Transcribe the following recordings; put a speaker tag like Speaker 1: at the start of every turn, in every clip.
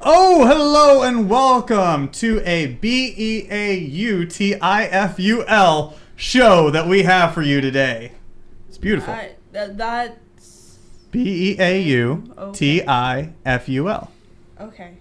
Speaker 1: Oh, hello and welcome to a BEAUTIFUL show that we have for you today. It's beautiful.
Speaker 2: That's
Speaker 1: BEAUTIFUL.
Speaker 2: okay.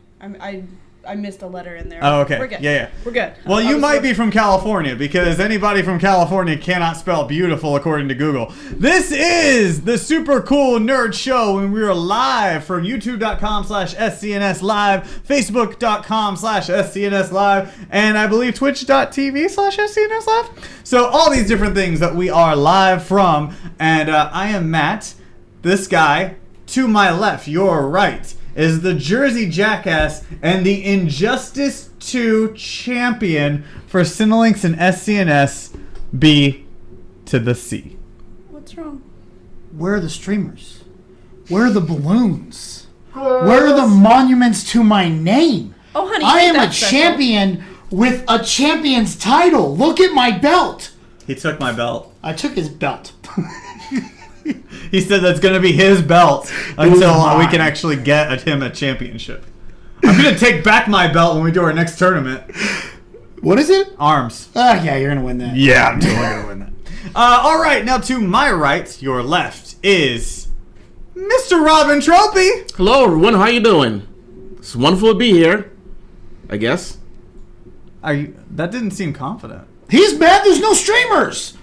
Speaker 2: I missed a letter in there.
Speaker 1: Oh, okay.
Speaker 2: We're good.
Speaker 1: Yeah.
Speaker 2: We're good.
Speaker 1: Well, you might be from California because anybody from California cannot spell beautiful according to Google. This is the Super Cool Nerd Show, and we are live from youtube.com/SCNS Live, facebook.com/SCNS Live, and I believe twitch.tv/SCNS Live. So all these different things that we are live from, and I am Matt. This guy to my left, your right, is the Jersey Jackass and the Injustice 2 champion for Cinelinx and SCNS, B to the C.
Speaker 2: What's wrong?
Speaker 3: Where are the streamers? Where are the balloons? Where are the monuments to my name?
Speaker 2: Oh, honey,
Speaker 3: I am a
Speaker 2: special.
Speaker 3: champion with a champion's title. Look at my belt.
Speaker 1: He took my belt.
Speaker 3: I took his belt.
Speaker 1: He said that's going to be his belt until we can actually get him a championship. I'm going to take back my belt when we do our next tournament.
Speaker 3: What is it?
Speaker 1: Arms.
Speaker 3: Yeah, you're going to win that.
Speaker 1: Yeah, I'm totally going to win that. All right, now to my right, your left, is Mr. Robin Tropy.
Speaker 4: Hello, everyone. How you doing? It's wonderful to be here, I guess.
Speaker 1: That didn't seem confident.
Speaker 3: He's mad there's no streamers.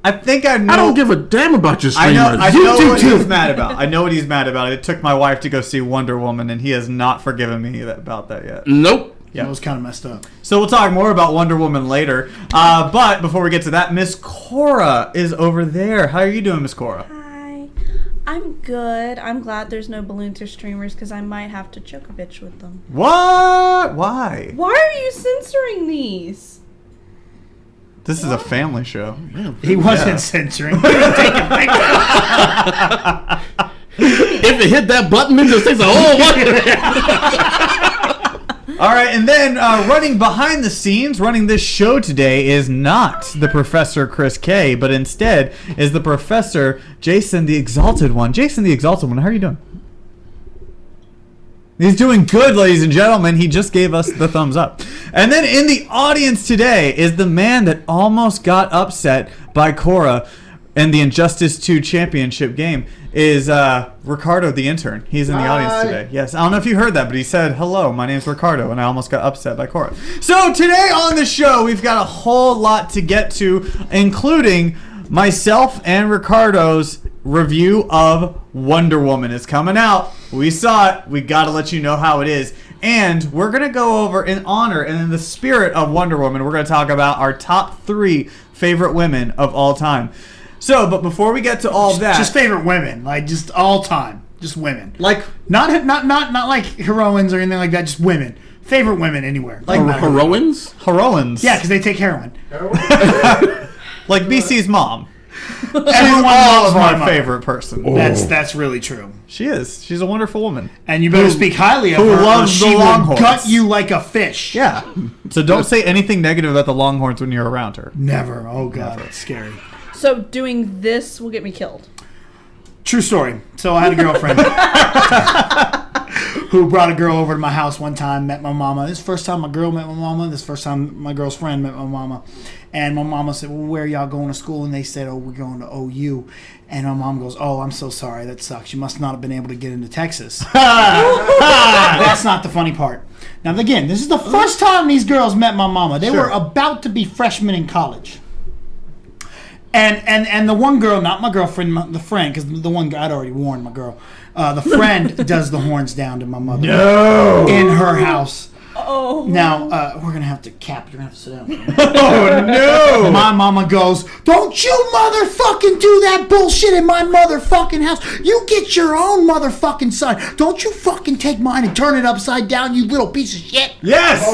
Speaker 1: I think I know.
Speaker 4: I don't give a damn about your
Speaker 1: I
Speaker 4: streamers.
Speaker 1: know what he's mad about. I know what he's mad about. It took my wife to go see Wonder Woman, and he has not forgiven me about that yet.
Speaker 4: Nope.
Speaker 1: Yeah,
Speaker 3: That was kind of messed up.
Speaker 1: So we'll talk more about Wonder Woman later. But before we get to that, Miss Cora is over there. How are you doing, Miss Cora?
Speaker 2: Hi. I'm good. I'm glad there's no balloons or streamers because I might have to choke a bitch with them.
Speaker 1: What? Why?
Speaker 2: Why are you censoring these?
Speaker 1: This is a family show.
Speaker 3: He wasn't censoring.
Speaker 4: If it hit that button, it just takes a whole
Speaker 1: All right, and then running behind the scenes, running this show today is not the Professor Chris K, but instead is the Professor Jason the Exalted One. Jason the Exalted One, how are you doing? He's doing good, ladies and gentlemen. He just gave us the thumbs up. And then in the audience today is the man that almost got upset by Cora in the Injustice 2 championship game, is Ricardo the intern. He's in the audience today. Yes, I don't know if you heard that, but he said, hello, my name's Ricardo, and I almost got upset by Cora. So today on the show, we've got a whole lot to get to, including myself and Ricardo's review of Wonder Woman. It's coming out. We saw it. We got to let you know how it is. And we're going to go over in honor and in the spirit of Wonder Woman, we're going to talk about our top 3 favorite women of all time. So, but before we get to all that,
Speaker 3: Just favorite women, like just all time, just women.
Speaker 1: like
Speaker 3: Not like heroines or anything like that. Just women. Favorite women anywhere.
Speaker 1: Like
Speaker 4: heroines?
Speaker 1: heroines.
Speaker 3: Yeah, because they take heroin.
Speaker 1: Like BC's mom.
Speaker 3: Everyone
Speaker 1: All
Speaker 3: loves
Speaker 1: of
Speaker 3: my
Speaker 1: our
Speaker 3: mother.
Speaker 1: favorite person.
Speaker 3: That's really true.
Speaker 1: She is. She's a wonderful woman.
Speaker 3: And you better speak highly of
Speaker 1: who
Speaker 3: her, or
Speaker 1: loves
Speaker 3: she
Speaker 1: the
Speaker 3: will
Speaker 1: Longhorns.
Speaker 3: gut you like a fish.
Speaker 1: Yeah. So don't say anything negative about the Longhorns when you're around her.
Speaker 3: Never. Oh God, that's scary.
Speaker 2: So doing this will get me killed.
Speaker 3: True story. So I had a girlfriend who brought a girl over to my house one time, met my mama. This is the first time my girl met my mama. This is the first time my girl's friend met my mama. And my mama said, well, where are y'all going to school? And they said, oh, we're going to OU. And my mom goes, oh, I'm so sorry. That sucks. You must not have been able to get into Texas. That's not the funny part. Now, again, this is the first time these girls met my mama. They were about to be freshmen in college. And the one girl, not my girlfriend, the friend, because the one girl, I'd already warned my girl. The friend does the horns down to my mother.
Speaker 1: No.
Speaker 3: In her house.
Speaker 2: Oh.
Speaker 3: Now, we're going to have to cap. You're going to have to sit down.
Speaker 1: Oh, no.
Speaker 3: My mama goes, don't you motherfucking do that bullshit in my motherfucking house. You get your own motherfucking son. Don't you fucking take mine and turn it upside down, you little piece of shit.
Speaker 1: Yes.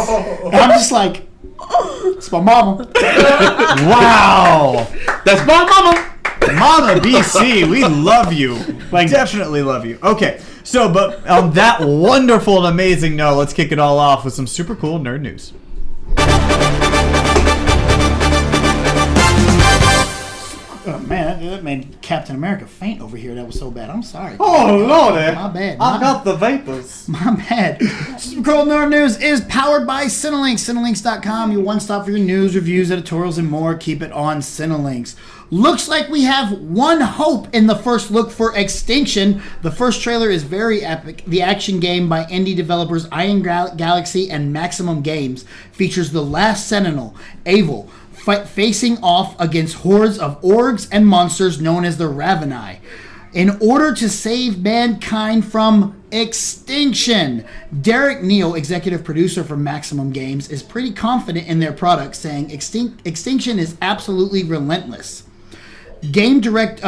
Speaker 3: And I'm just like, it's my mama.
Speaker 1: Wow.
Speaker 4: That's my mama.
Speaker 1: Mama BC, we love you. Like, definitely love you. Okay, so, but on that wonderful and amazing note, let's kick it all off with some super cool nerd news.
Speaker 3: Oh, man, that made Captain America faint over here. That was so bad. I'm sorry.
Speaker 1: Oh, Lordy.
Speaker 3: My bad.
Speaker 1: I got the vapors.
Speaker 3: My bad. Scroll Nerd News is powered by Cinelinx. Cinelinx.com, your one stop for your news, reviews, editorials, and more. Keep it on Cinelinx. Looks like we have one hope in the first look for Extinction. The first trailer is very epic. The action game by indie developers Iron Galaxy and Maximum Games features the last Sentinel, Avil, facing off against hordes of orgs and monsters known as the Ravenai, in order to save mankind from extinction. Derek Neal, executive producer for Maximum Games, is pretty confident in their product, saying Extinction is absolutely relentless. Game direct...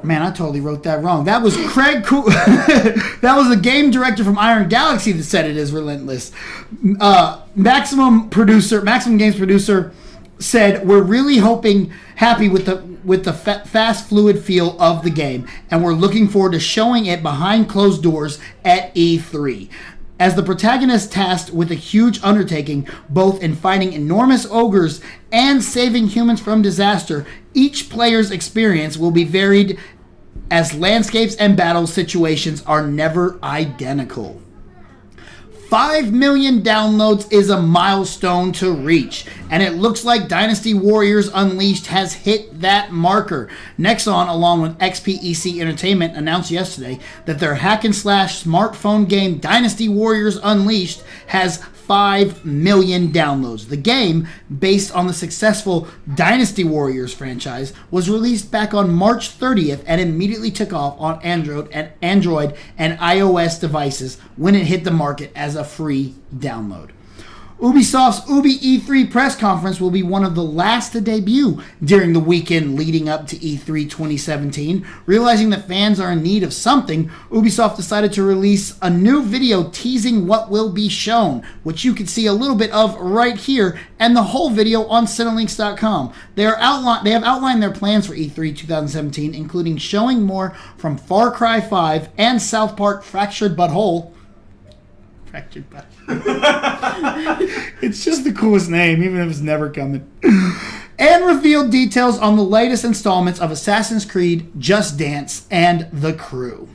Speaker 3: Man, I totally wrote that wrong. That was Craig that was the game director from Iron Galaxy that said it is relentless. Maximum Games producer said, "We're really happy with the fast, fluid feel of the game, and we're looking forward to showing it behind closed doors at E3. As the protagonist tasked with a huge undertaking, both in fighting enormous ogres and saving humans from disaster, each player's experience will be varied as landscapes and battle situations are never identical." 5 million downloads is a milestone to reach, and it looks like Dynasty Warriors Unleashed has hit that marker. Nexon, along with XPEC Entertainment, announced yesterday that their hack-and-slash smartphone game Dynasty Warriors Unleashed has 5 million downloads. The game, based on the successful Dynasty Warriors franchise, was released back on March 30th and immediately took off on Android and iOS devices when it hit the market as a free download. Ubisoft's Ubi E3 press conference will be one of the last to debut during the weekend leading up to E3 2017. Realizing that fans are in need of something, Ubisoft decided to release a new video teasing what will be shown, which you can see a little bit of right here, and the whole video on Cinelinx.com. They have outlined their plans for E3 2017, including showing more from Far Cry 5 and South Park Fractured But Whole. Fractured But It's just the coolest name, even if it's never coming. And revealed details on the latest installments of Assassin's Creed, Just Dance, and The Crew.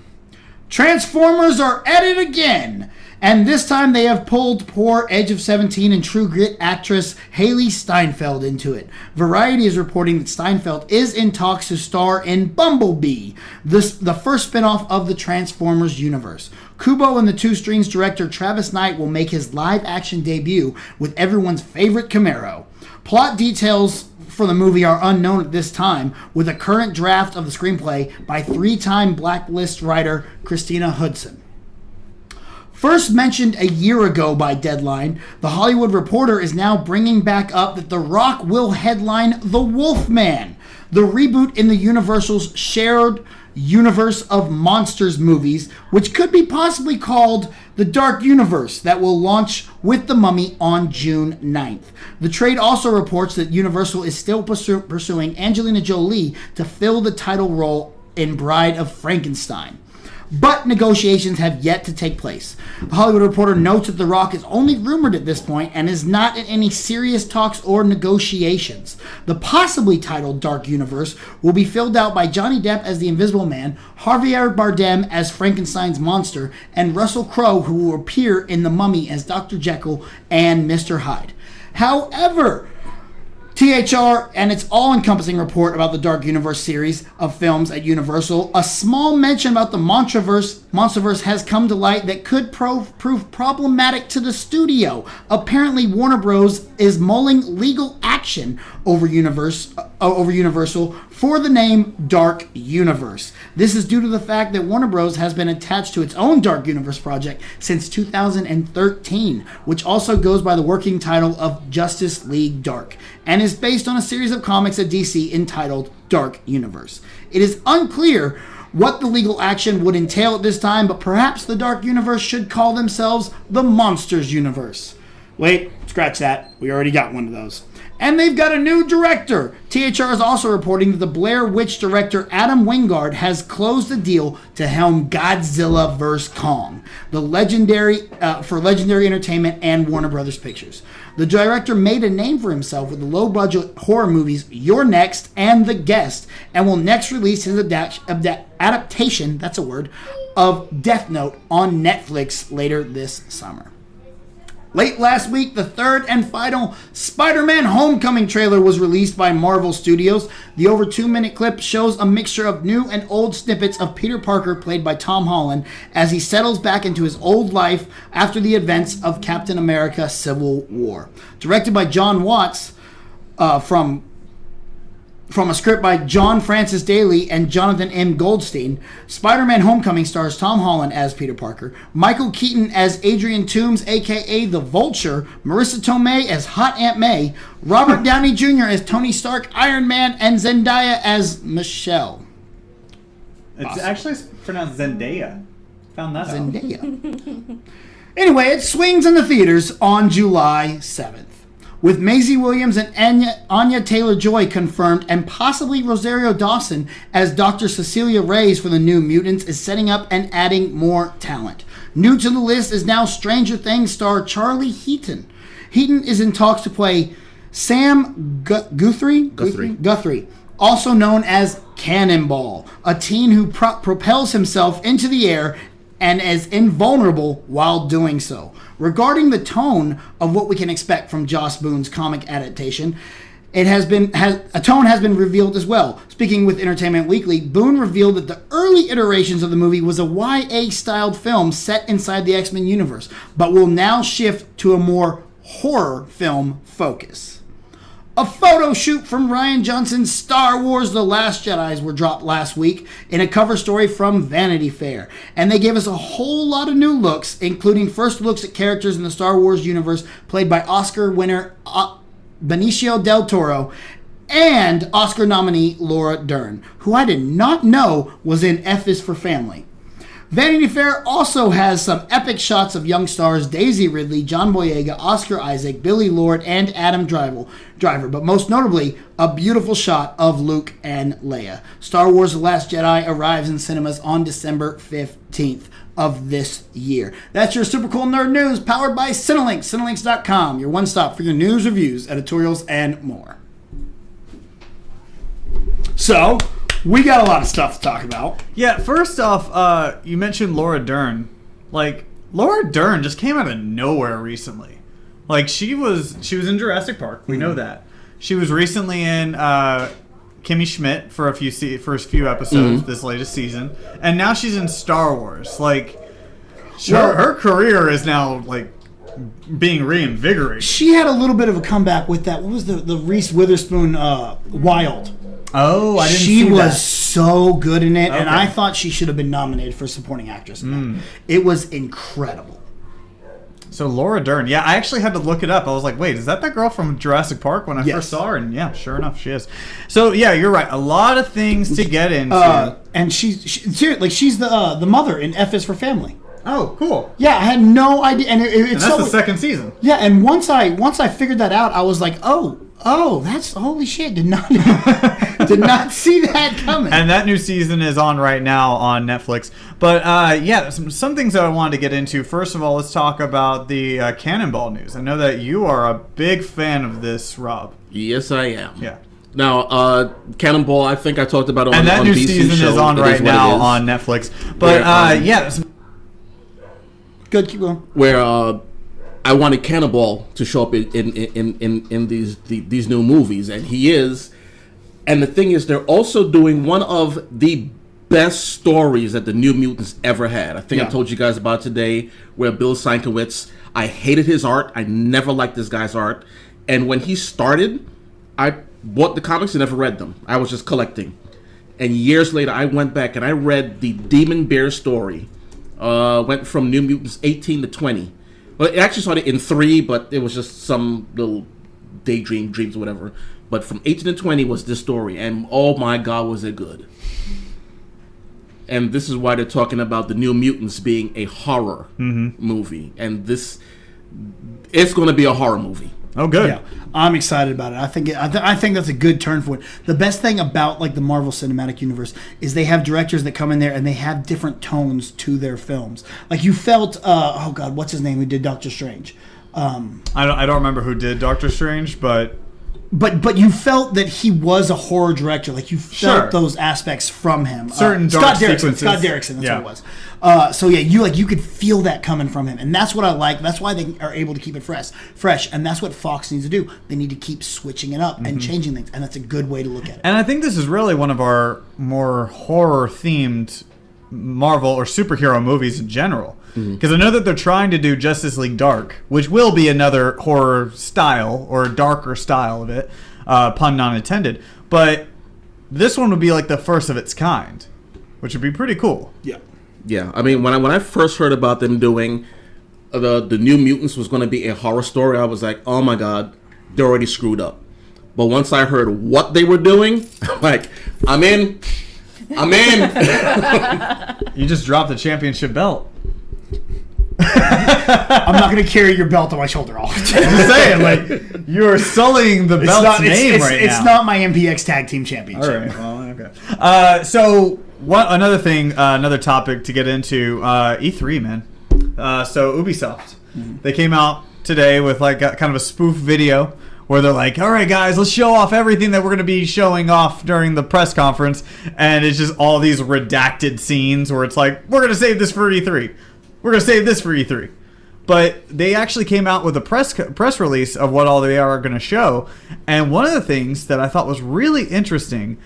Speaker 3: Transformers are at it again, and this time they have pulled poor Edge of 17 and True Grit actress Haley Steinfeld into it. Variety is reporting that Steinfeld is in talks to star in Bumblebee, the first spinoff of the Transformers universe. Kubo and the Two Strings director Travis Knight will make his live-action debut with everyone's favorite Camaro. Plot details for the movie are unknown at this time, with a current draft of the screenplay by three-time Blacklist writer Christina Hudson. First mentioned a year ago by Deadline, The Hollywood Reporter is now bringing back up that The Rock will headline The Wolfman, the reboot in the Universal's shared universe of monsters movies, which could be possibly called The Dark Universe, that will launch with The Mummy on June 9th. The trade also reports that Universal is still pursuing Angelina Jolie to fill the title role in Bride of Frankenstein, but negotiations have yet to take place. The Hollywood Reporter notes that The Rock is only rumored at this point and is not in any serious talks or negotiations. The possibly titled Dark Universe will be filled out by Johnny Depp as the Invisible Man, Javier Bardem as Frankenstein's monster, and Russell Crowe, who will appear in The Mummy as Dr. Jekyll and Mr. Hyde. However, THR and its all-encompassing report about the Dark Universe series of films at Universal, a small mention about the Monsterverse has come to light that could prove problematic to the studio. Apparently, Warner Bros. Is mulling legal action over Universal for the name Dark Universe. This is due to the fact that Warner Bros. Has been attached to its own Dark Universe project since 2013, which also goes by the working title of Justice League Dark, and is based on a series of comics at DC entitled Dark Universe. It is unclear what the legal action would entail at this time, but perhaps the Dark Universe should call themselves the Monsters Universe. Wait, scratch that. We already got one of those. And they've got a new director. THR is also reporting that the Blair Witch director Adam Wingard has closed the deal to helm Godzilla vs. Kong, for Legendary Entertainment and Warner Brothers Pictures. The director made a name for himself with the low-budget horror movies You're Next and The Guest, and will next release his adaptation, that's a word, of Death Note on Netflix later this summer. Late last week, the third and final Spider-Man Homecoming trailer was released by Marvel Studios. The over 2-minute clip shows a mixture of new and old snippets of Peter Parker, played by Tom Holland, as he settles back into his old life after the events of Captain America Civil War. Directed by John Watts, from a script by John Francis Daly and Jonathan M. Goldstein, Spider-Man Homecoming stars Tom Holland as Peter Parker, Michael Keaton as Adrian Toomes, a.k.a. The Vulture, Marissa Tomei as Hot Aunt May, Robert Downey Jr. as Tony Stark, Iron Man, and Zendaya as Michelle.
Speaker 1: It's actually pronounced Zendaya. Found that out.
Speaker 3: Zendaya. Anyway, it swings in the theaters on July 7th. With Maisie Williams and Anya Taylor-Joy confirmed, and possibly Rosario Dawson as Dr. Cecilia Reyes for the New Mutants, is setting up and adding more talent. New to the list is now Stranger Things star Charlie Heaton. Heaton is in talks to play Sam Guthrie, also known as Cannonball, a teen who propels himself into the air and is invulnerable while doing so. Regarding the tone of what we can expect from Joss Boone's comic adaptation, a tone has been revealed as well. Speaking with Entertainment Weekly, Boone revealed that the early iterations of the movie was a YA-styled film set inside the X-Men universe, but will now shift to a more horror film focus. A photo shoot from Rian Johnson's Star Wars The Last Jedi were dropped last week in a cover story from Vanity Fair. And they gave us a whole lot of new looks, including first looks at characters in the Star Wars universe played by Oscar winner Benicio del Toro and Oscar nominee Laura Dern, who I did not know was in F is for Family. Vanity Fair also has some epic shots of young stars Daisy Ridley, John Boyega, Oscar Isaac, Billy Lord, and Adam Driver, but most notably, a beautiful shot of Luke and Leia. Star Wars The Last Jedi arrives in cinemas on December 15th of this year. That's your Super Cool Nerd News, powered by Cinelinx, Cinelinx.com, your one-stop for your news, reviews, editorials, and more. So, we got a lot of stuff to talk about.
Speaker 1: Yeah, first off, you mentioned Laura Dern. Like, Laura Dern just came out of nowhere recently. Like, she was in Jurassic Park. We know that. She was recently in Kimmy Schmidt for a few episodes this latest season, and now she's in Star Wars. Like, her career is now like being reinvigorated.
Speaker 3: She had a little bit of a comeback with that. What was the Reese Witherspoon Wild?
Speaker 1: Oh, I didn't see that.
Speaker 3: She was so good in it, and
Speaker 1: Okay.
Speaker 3: I thought she should have been nominated for supporting actress in that. It was incredible.
Speaker 1: So Laura Dern, yeah, I actually had to look it up. I was like, wait, is that girl from Jurassic Park when I
Speaker 3: Yes.
Speaker 1: first saw her? And yeah, sure enough, she is. So yeah, you're right. A lot of things to get into.
Speaker 3: And she's the mother in F is for Family.
Speaker 1: Oh, cool.
Speaker 3: Yeah, I had no idea, and
Speaker 1: And that's the second season.
Speaker 3: Yeah, and once I figured that out, I was like, oh, that's holy shit! Did not see that coming.
Speaker 1: And that new season is on right now on Netflix. But yeah, some things that I wanted to get into. First of all, let's talk about the Cannonball news. I know that you are a big fan of this, Rob.
Speaker 4: Yes, I am.
Speaker 1: Yeah.
Speaker 4: Now, Cannonball, I think I talked about it on
Speaker 1: And that
Speaker 4: on
Speaker 1: new
Speaker 4: BC
Speaker 1: season
Speaker 4: show.
Speaker 1: is on
Speaker 4: It
Speaker 1: right
Speaker 4: what it
Speaker 1: now
Speaker 4: is.
Speaker 1: on Netflix. But yeah.
Speaker 3: Good, keep going.
Speaker 4: Where I wanted Cannonball to show up in these new movies, and he is. And the thing is, they're also doing one of the best stories that the New Mutants ever had. I think I told you guys about today, where Bill Sienkiewicz, I hated his art. I never liked this guy's art. And when he started, I bought the comics and never read them. I was just collecting. And years later, I went back and I read the Demon Bear story. Went from New Mutants 18 to 20. Well, it actually started in 3, but it was just some little dreams or whatever. But from 18 to 20 was this story, and oh my god, was it good. And this is why they're talking about the New Mutants being a horror movie. And it's going to be a horror movie.
Speaker 1: Oh, good.
Speaker 3: Yeah, I'm excited about it. I think that's a good turn for it. The best thing about like the Marvel Cinematic Universe is they have directors that come in there and they have different tones to their films. Like you felt, oh god, what's his name? Who did Doctor Strange?
Speaker 1: I don't remember who did Doctor Strange, but
Speaker 3: you felt that he was a horror director. Like you felt those aspects from him.
Speaker 1: Certain dark sequences.
Speaker 3: Scott Derrickson, that's what it was. So yeah, you could feel that coming from him, and that's what I like. That's why they are able to keep it fresh, and that's what Fox needs to do. They need to keep switching it up and changing things, and that's a good way to look at it.
Speaker 1: And I think this is really one of our more horror themed Marvel or superhero movies in general. Because I know that they're trying to do Justice League Dark, which will be another horror style or darker style of it, pun not intended. But this one would be like the first of its kind, which would be pretty cool.
Speaker 3: Yeah.
Speaker 4: Yeah, I mean, when I first heard about them doing the New Mutants was going to be a horror story, I was like, oh my god, they're already screwed up. But once I heard what they were doing, I'm like, I'm in.
Speaker 1: You just dropped the championship belt.
Speaker 3: I'm not going to carry your belt on my shoulder all the time.
Speaker 1: I'm just saying, like, you're sullying the belt's name right now.
Speaker 3: It's not my MPX Tag Team Championship.
Speaker 1: All right, well, okay. So, another thing, another topic to get into, E3, man. So, Ubisoft. They came out today with, like, kind of a spoof video where they're like, all right, guys, let's show off everything that we're going to be showing off during the press conference. And it's just all these redacted scenes where it's like, we're going to save this for E3. We're going to save this for E3. But they actually came out with a press release of what all they are going to show. And one of the things that I thought was really interesting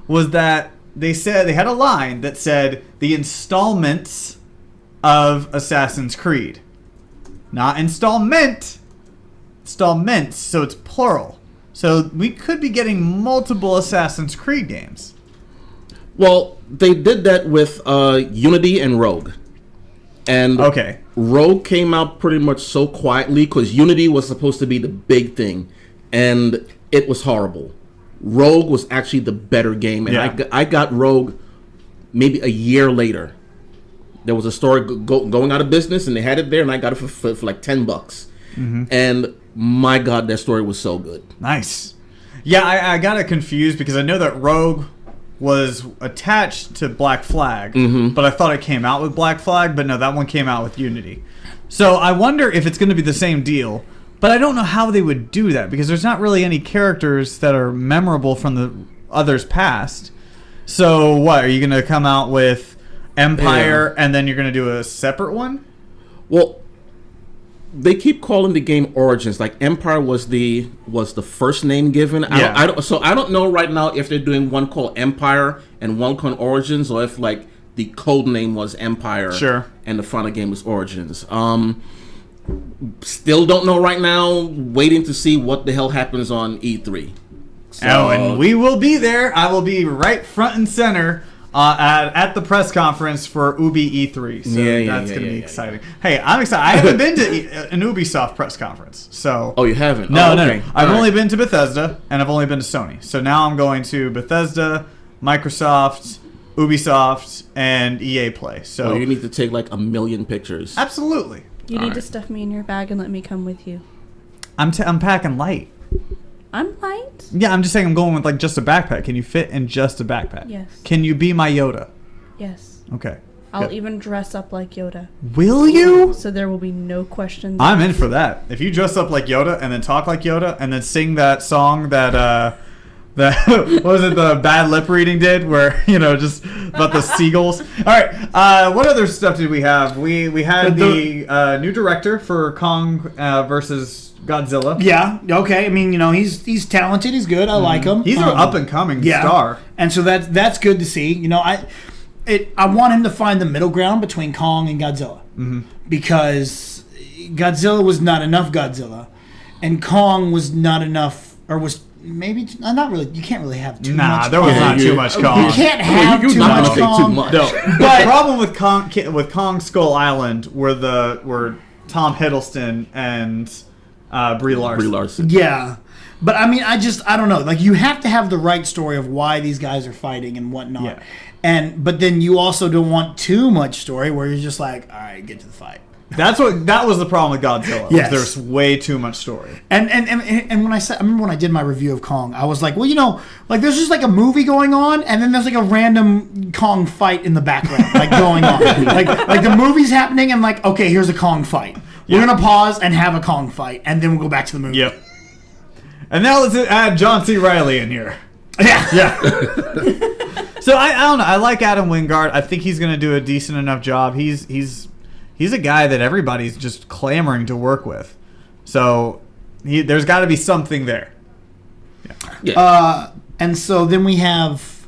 Speaker 1: was that they said, they had a line that said, the installments of Assassin's Creed. Not installments, so it's plural. So we could be getting multiple Assassin's Creed games.
Speaker 4: Well, they did that with Unity and Rogue. And Rogue came out pretty much so quietly because Unity was supposed to be the big thing, and it was horrible. Rogue was actually the better game, and I got Rogue maybe a year later. There was a store going out of business, and they had it there, and I got it for like $10. And my God, that story was so good.
Speaker 1: Nice. Yeah, I got it confused because I know that Rogue was attached to Black Flag, but I thought it came out with Black Flag, but no, that one came out with Unity. So I wonder if it's going to be the same deal, but I don't know how they would do that because there's not really any characters that are memorable from the others past. So what, are you going to come out with Empire and then you're going to do a separate one?
Speaker 4: Well, they keep calling the game Origins. Like Empire was the first name given. I don't know right now if they're doing one called Empire and one called Origins, or if like the code name was Empire.
Speaker 1: Sure.
Speaker 4: And the final game was Origins. Still don't know right now. Waiting to see what the hell happens on E3. So,
Speaker 1: and we will be there. I will be right front and center. At the press conference for Ubi E3, so that's going to be exciting. Hey, I'm excited. I haven't been to an Ubisoft press conference, so.
Speaker 4: Oh, you haven't?
Speaker 1: No. I've only been to Bethesda, and I've only been to Sony. So now I'm going to Bethesda, Microsoft, Ubisoft, and EA Play. So
Speaker 4: you need to take like 1 million pictures.
Speaker 1: Absolutely.
Speaker 2: You need to stuff me in your bag and let me come with you.
Speaker 1: I'm packing light.
Speaker 2: I'm light.
Speaker 1: Yeah, I'm just saying I'm going with like just a backpack. Can you fit in just a backpack?
Speaker 2: Yes.
Speaker 1: Can you be my Yoda?
Speaker 2: Yes.
Speaker 1: Okay.
Speaker 2: I'll even dress up like Yoda.
Speaker 1: Will you?
Speaker 2: So there will be no questions.
Speaker 1: I'm in for that. If you dress up like Yoda and then talk like Yoda and then sing that song that what was it, the bad lip reading did, where just about the seagulls. All right, what other stuff did we have? We had the new director for Kong versus Godzilla.
Speaker 3: Yeah. Okay. I mean, he's talented. He's good. I like him.
Speaker 1: He's an up and coming star,
Speaker 3: and so that's good to see. I want him to find the middle ground between Kong and Godzilla, because Godzilla was not enough Godzilla, and Kong was not enough, or was maybe not really. You can't really have too much.
Speaker 1: Nah, there was not too much Kong.
Speaker 3: You can't have too much Kong.
Speaker 4: No.
Speaker 1: But the problem with Kong Skull Island were Tom Hiddleston and Brie Larson.
Speaker 3: Yeah. But I mean, I don't know. Like, you have to have the right story of why these guys are fighting and whatnot. Yeah. But then you also don't want too much story where you're just like, all right, get to the fight.
Speaker 1: That was the problem with Godzilla. Yes. There's way too much story. And
Speaker 3: when I remember when I did my review of Kong, I was like, well, like there's just like a movie going on, and then there's like a random Kong fight in the background, like going on. like the movie's happening, and like, okay, here's a Kong fight. We're gonna pause and have a Kong fight, and then we'll go back to the movie.
Speaker 1: Yep. And now let's add John C. Reilly in here.
Speaker 3: Yeah.
Speaker 1: So I don't know. I like Adam Wingard. I think he's going to do a decent enough job. He's a guy that everybody's just clamoring to work with. So there's got to be something there.
Speaker 4: Yeah.
Speaker 3: And so then we have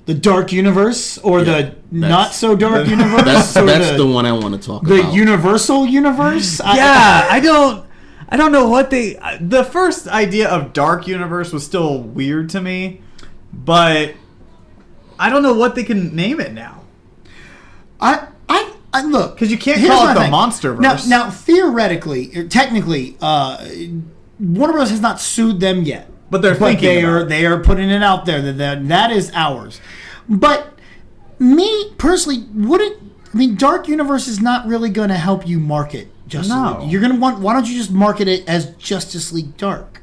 Speaker 3: the Dark Universe, or the not so dark universe.
Speaker 4: That's the one I want to talk about.
Speaker 3: The Universal Universe.
Speaker 1: I don't know what the first idea of Dark Universe was still weird to me, but I don't know what they can name it now.
Speaker 3: I look,
Speaker 1: because you can't call it the Monsterverse.
Speaker 3: Now, theoretically, or technically, Warner Bros. Has not sued them yet,
Speaker 1: but they
Speaker 3: are putting it out there that is ours. But me personally, Dark Universe is not really going to help you market Justice League. You're gonna why don't you just market it as Justice League Dark?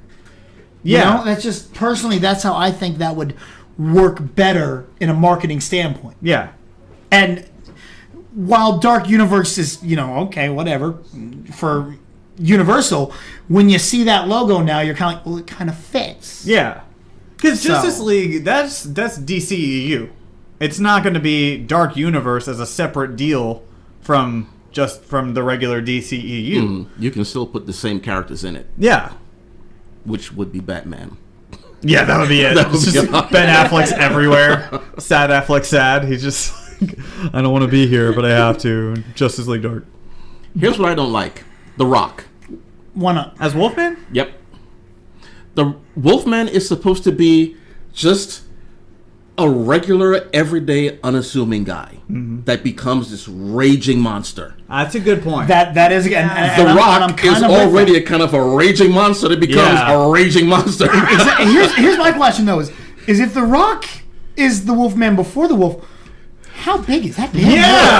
Speaker 1: Yeah,
Speaker 3: that's just personally, that's how I think that would work better in a marketing standpoint.
Speaker 1: Yeah.
Speaker 3: And while Dark Universe is, okay, whatever, for Universal, when you see that logo now, you're kind of like, well, it kind of fits.
Speaker 1: Yeah. Because Justice League, that's DCEU. It's not going to be Dark Universe as a separate deal from the regular DCEU.
Speaker 4: You can still put the same characters in it.
Speaker 1: Yeah.
Speaker 4: Which would be Batman.
Speaker 1: Yeah, that would be it. It's just Ben Affleck's everywhere. Sad Affleck sad. He's just like, I don't want to be here, but I have to. Justice League Dark.
Speaker 4: Here's what I don't like. The Rock.
Speaker 3: Why not?
Speaker 1: As Wolfman?
Speaker 4: Yep. The Wolfman is supposed to be just a regular, everyday, unassuming guy that becomes this raging monster.
Speaker 1: That's a good point.
Speaker 3: That is again.
Speaker 4: The Rock is already a kind of a raging monster that becomes a raging monster.
Speaker 3: Here's my question though: is if The Rock is the Wolfman before the Wolf, how big is that?
Speaker 1: Yeah,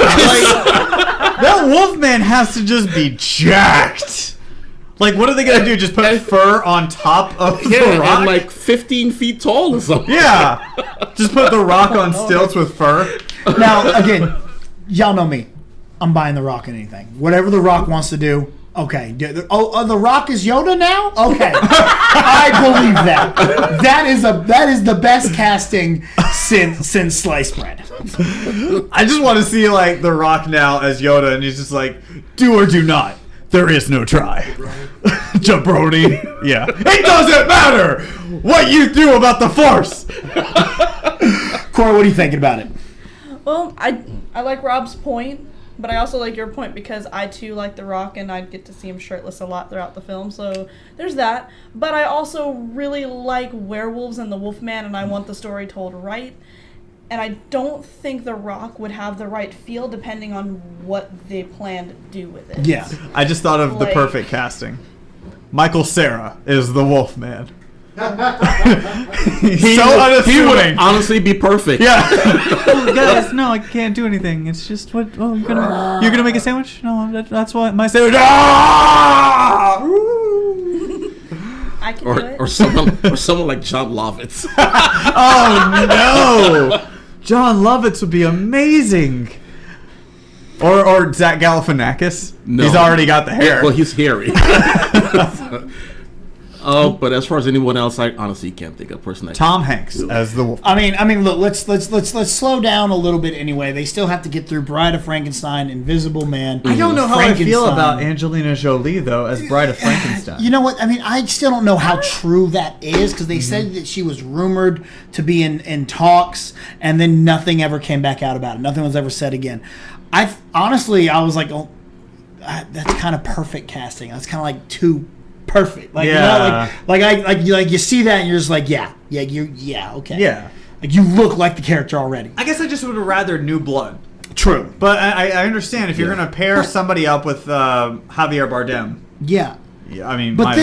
Speaker 1: that Wolfman has to just be jacked. Like, what are they gonna do? Just put fur on top of the Rock?
Speaker 4: And like 15 feet tall or something.
Speaker 1: Yeah, just put the Rock on stilts with fur.
Speaker 3: Now, again, y'all know me. I'm buying the Rock in anything. Whatever the Rock wants to do. Okay. The Rock is Yoda now? Okay. I believe that. That is the best casting since sliced bread.
Speaker 1: I just want to see like the Rock now as Yoda, and he's just like, do or do not. There is no try. Jabroni. Yeah. It doesn't matter what you do about the Force.
Speaker 3: Corey, what are you thinking about it?
Speaker 2: Well, I like Rob's point, but I also like your point because I too like The Rock and I get to see him shirtless a lot throughout the film. So there's that. But I also really like werewolves and the Wolfman, and I want the story told right. And I don't think The Rock would have the right feel depending on what they plan to do with it.
Speaker 3: Yeah.
Speaker 1: I just thought of the perfect casting. Michael Cera is the Wolfman. He's so unassuming.
Speaker 4: He would honestly be perfect.
Speaker 1: Yeah. Oh, guys, no, I can't do anything. It's just what. Oh, you're gonna make a sandwich? No, that's what my sandwich. Ah!
Speaker 2: I can do it.
Speaker 4: Or someone like John Lovitz.
Speaker 1: Oh no, John Lovitz would be amazing. Or Zach Galifianakis.
Speaker 4: No.
Speaker 1: He's already got the hair.
Speaker 4: Well, he's hairy. But as far as anyone else, I honestly can't think of a person that.
Speaker 1: Tom Hanks as the Wolf.
Speaker 3: I mean, look. Let's slow down a little bit. Anyway, they still have to get through Bride of Frankenstein, Invisible Man.
Speaker 1: I don't know how I feel about Angelina Jolie though as Bride of Frankenstein.
Speaker 3: You know what? I mean, I still don't know how true that is because they said that she was rumored to be in talks, and then nothing ever came back out about it. Nothing was ever said again. I was like, oh, that's kind of perfect casting. That's kind of like too perfect. Like,
Speaker 1: yeah.
Speaker 3: Like you see that and you're just like, okay.
Speaker 1: Yeah.
Speaker 3: Like you look like the character already.
Speaker 1: I guess I just would have rather new blood.
Speaker 3: True.
Speaker 1: But I understand if you're going to pair somebody up with Javier Bardem.
Speaker 3: Yeah.
Speaker 1: Yeah, I mean,
Speaker 3: but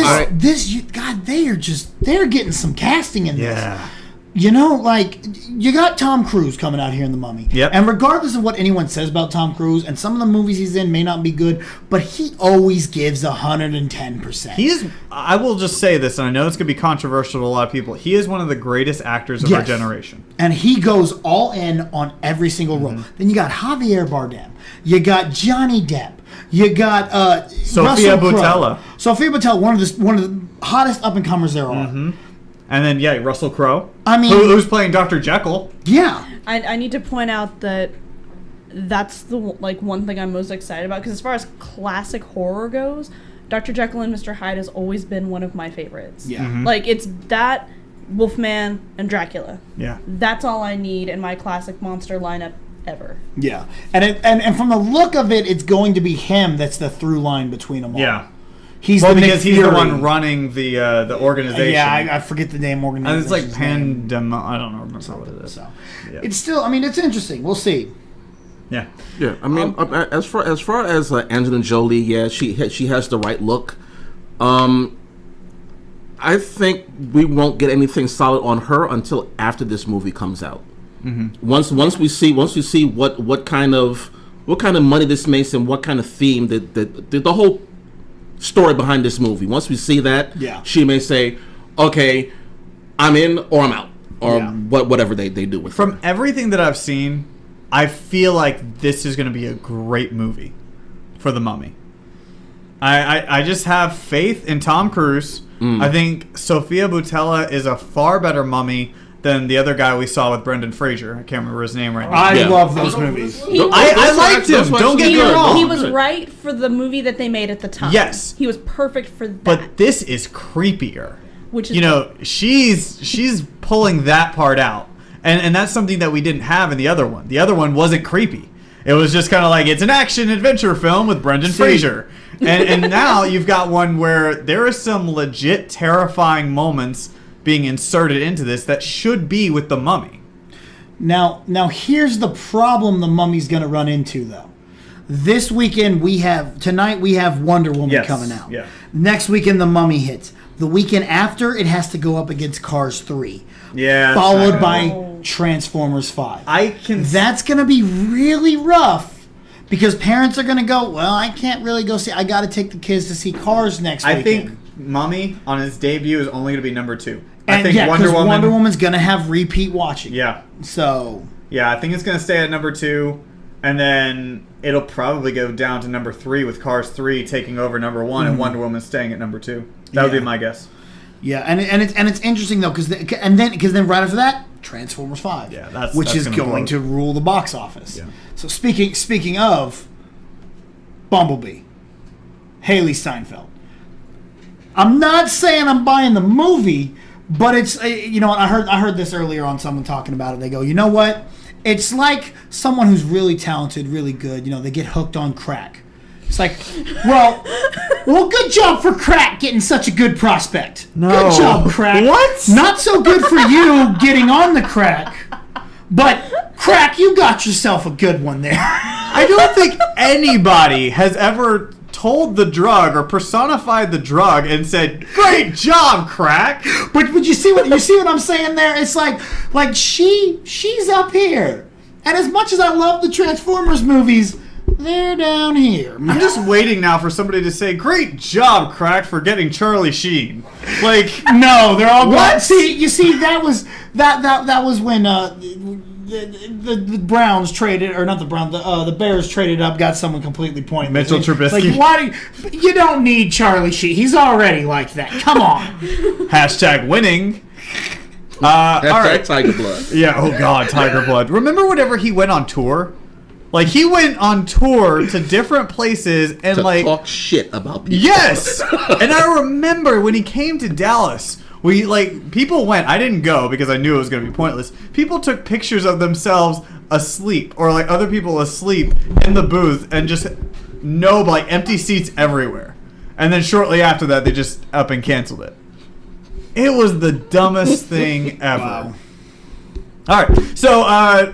Speaker 3: they're getting some casting in this.
Speaker 1: Yeah.
Speaker 3: You know, like, you got Tom Cruise coming out here in The Mummy.
Speaker 1: Yep.
Speaker 3: And regardless of what anyone says about Tom Cruise, and some of the movies he's in may not be good, but he always gives 110%.
Speaker 1: I will just say this, and I know it's going to be controversial to a lot of people. He is one of the greatest actors of our generation.
Speaker 3: And he goes all in on every single role. Then you got Javier Bardem. You got Johnny Depp. You got
Speaker 1: Sophia
Speaker 3: Russell Crowe.
Speaker 1: Boutella.
Speaker 3: Sophia Boutella, one of the hottest up and comers there are.
Speaker 1: Mm-hmm. And then Russell Crowe.
Speaker 3: I mean,
Speaker 1: who's playing Dr. Jekyll?
Speaker 3: Yeah.
Speaker 2: I need to point out that that's the one thing I'm most excited about, because as far as classic horror goes, Dr. Jekyll and Mr. Hyde has always been one of my favorites.
Speaker 3: Yeah.
Speaker 1: Mm-hmm.
Speaker 2: It's that, Wolfman, and Dracula.
Speaker 1: Yeah.
Speaker 2: That's all I need in my classic monster lineup ever.
Speaker 3: Yeah. And from the look of it, it's going to be him that's the through line between them all.
Speaker 1: Yeah.
Speaker 3: He's
Speaker 1: Well,
Speaker 3: the
Speaker 1: because
Speaker 3: Nick
Speaker 1: he's the
Speaker 3: Fury.
Speaker 1: one running the organization.
Speaker 3: Yeah, I forget the name
Speaker 1: And
Speaker 3: organization.
Speaker 1: it's like Pandem. I don't know remember what it is.
Speaker 3: So
Speaker 1: Yeah.
Speaker 3: it's still. I mean, it's interesting. We'll see.
Speaker 1: Yeah.
Speaker 4: Yeah, I mean, as far as Angelina Jolie, yeah, she has the right look. I think we won't get anything solid on her until after this movie comes out. Mm-hmm. Once we see what kind of money this makes and what kind of theme the whole story behind this movie. Once we see that,
Speaker 3: Yeah.
Speaker 4: she may say, "Okay, I'm in or I'm out," or
Speaker 3: Yeah.
Speaker 4: whatever they do with
Speaker 1: From
Speaker 4: her.
Speaker 1: everything that I've seen, I feel like this is going to be a great movie for The Mummy. I just have faith in Tom Cruise. I think Sophia Boutella is a far better mummy than the other guy we saw with Brendan Fraser. I can't remember his name right now.
Speaker 3: I
Speaker 4: Yeah.
Speaker 3: love those movies.
Speaker 1: I liked him. Don't get me wrong.
Speaker 2: He was right for the movie that they made at the time.
Speaker 1: Yes.
Speaker 2: He was perfect for that.
Speaker 1: But this is creepier.
Speaker 2: Which is
Speaker 1: She's pulling that part out. And that's something that we didn't have in the other one. The other one wasn't creepy. It was just kind of like, it's an action adventure film with Brendan Fraser. And now you've got one where there are some legit terrifying moments being inserted into this that should be with The Mummy.
Speaker 3: Now here's the problem the Mummy's going to run into, though. This weekend tonight we have Wonder Woman coming out.
Speaker 1: Yeah.
Speaker 3: Next weekend the Mummy hits. The weekend after, it has to go up against Cars 3.
Speaker 1: Yeah.
Speaker 3: Followed by Transformers 5. That's going to be really rough because parents are going to go, well, I can't really go see. I got to take the kids to see Cars next weekend.
Speaker 1: I think Mummy on its debut is only going to be number 2.
Speaker 3: And
Speaker 1: I think
Speaker 3: Wonder Woman's going to have repeat watching.
Speaker 1: Yeah.
Speaker 3: So.
Speaker 1: Yeah, I think it's going to stay at number 2, and then it'll probably go down to number 3 with Cars 3 taking over number 1 and Wonder Woman staying at number 2. That would be my guess.
Speaker 3: Yeah, and it's interesting though because then right after that, Transformers 5.
Speaker 1: Yeah,
Speaker 3: which
Speaker 1: that's
Speaker 3: is going to rule the box office.
Speaker 1: Yeah.
Speaker 3: So speaking of Bumblebee, Haley Steinfeld. I'm not saying I'm buying the movie, but it's I heard this earlier on someone talking about it. They go, you know what? It's like someone who's really talented, really good. They get hooked on crack. It's like, well, good job for crack getting such a good prospect.
Speaker 1: No.
Speaker 3: Good job, crack.
Speaker 1: What?
Speaker 3: Not so good for you getting on the crack, but crack, you got yourself a good one there.
Speaker 1: I don't think anybody has ever told the drug or personified the drug and said, "Great job, crack."
Speaker 3: But you see what I'm saying there? It's like she's up here, and as much as I love the Transformers movies, they're down here.
Speaker 1: I'm just waiting now for somebody to say, "Great job, crack, for getting Charlie Sheen." Like,
Speaker 3: no, they're all
Speaker 1: what?
Speaker 3: gone. See, that was when the Browns traded, or not the Browns, the Bears traded up, got someone completely pointless.
Speaker 1: Mitchell Trubisky.
Speaker 3: Like, why you don't need Charlie Sheen? He's already like that. Come on.
Speaker 1: Hashtag winning. All right.
Speaker 4: Tiger Blood.
Speaker 1: Yeah. Oh God, Tiger Blood. Remember whenever he went on tour? Like, he went on tour to different places and
Speaker 4: To talk shit about people.
Speaker 1: Yes. And I remember when he came to Dallas, people went. I didn't go because I knew it was going to be pointless. People took pictures of themselves asleep or other people asleep in the booth and just empty seats everywhere. And then shortly after that, they just up and canceled it. It was the dumbest thing ever.
Speaker 3: Wow.
Speaker 1: All right, so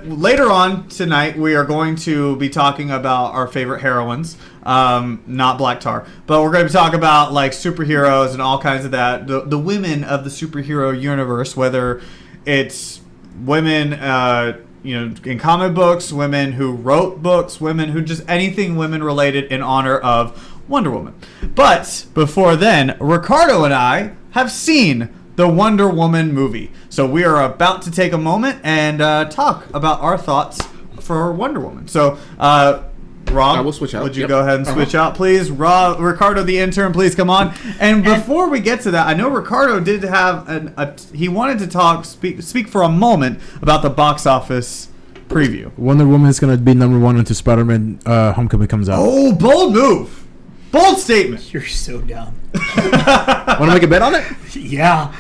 Speaker 1: later on tonight, we are going to be talking about our favorite heroines, not Black Tar, but we're going to be talking about superheroes and all kinds of that, the women of the superhero universe, whether it's women, in comic books, women who wrote books, women who just anything women related in honor of Wonder Woman. But before then, Ricardo and I have seen the Wonder Woman movie. So we are about to take a moment and talk about our thoughts for Wonder Woman. So Rob,
Speaker 4: I will switch out.
Speaker 1: would you
Speaker 4: Yep.
Speaker 1: go ahead and switch out, please? Ricardo, the intern, please come on. And before we get to that, I know Ricardo did have he wanted to speak for a moment about the box office preview.
Speaker 5: Wonder Woman is going to be number 1 until Spider-Man Homecoming comes out.
Speaker 1: Oh, bold move. Bold statement.
Speaker 3: You're so dumb.
Speaker 5: Want to make a bet on it?
Speaker 3: Yeah.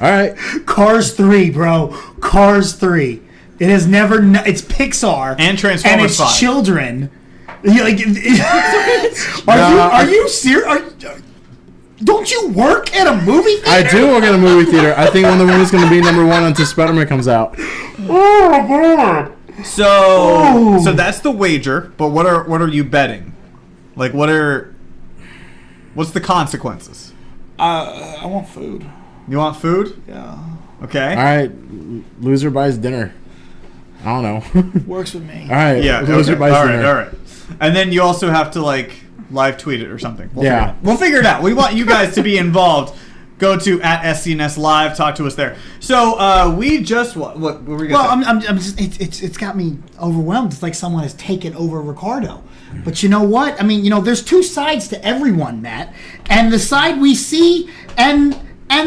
Speaker 5: All right.
Speaker 3: Cars 3, bro. Cars 3. It has never. It's Pixar
Speaker 1: And Transformers
Speaker 3: and it's
Speaker 1: 5.
Speaker 3: children. Are you serious? Don't you work at a movie theater?
Speaker 5: I do work at a movie theater. I think Wonder Woman is going to be number 1 until Spider-Man comes out.
Speaker 3: Oh my god.
Speaker 1: So that's the wager, but what are you betting? Like what's the consequences?
Speaker 3: I want food.
Speaker 1: You want food?
Speaker 3: Yeah.
Speaker 1: Okay.
Speaker 5: All right. Loser buys dinner. I don't know.
Speaker 3: Works with me.
Speaker 5: All right.
Speaker 1: Yeah.
Speaker 5: Loser
Speaker 1: Okay.
Speaker 5: buys
Speaker 1: All
Speaker 5: dinner.
Speaker 1: right. All right. And then you also have to live tweet it or something.
Speaker 5: Yeah.
Speaker 1: We'll figure it out. We want you guys to be involved. Go to @SCNS Live. Talk to us there. So we just what were we
Speaker 3: Well,
Speaker 1: gonna say?
Speaker 3: I'm just it's got me overwhelmed. It's like someone has taken over Ricardo. But you know what? I mean, there's two sides to everyone, Matt. And the side we see and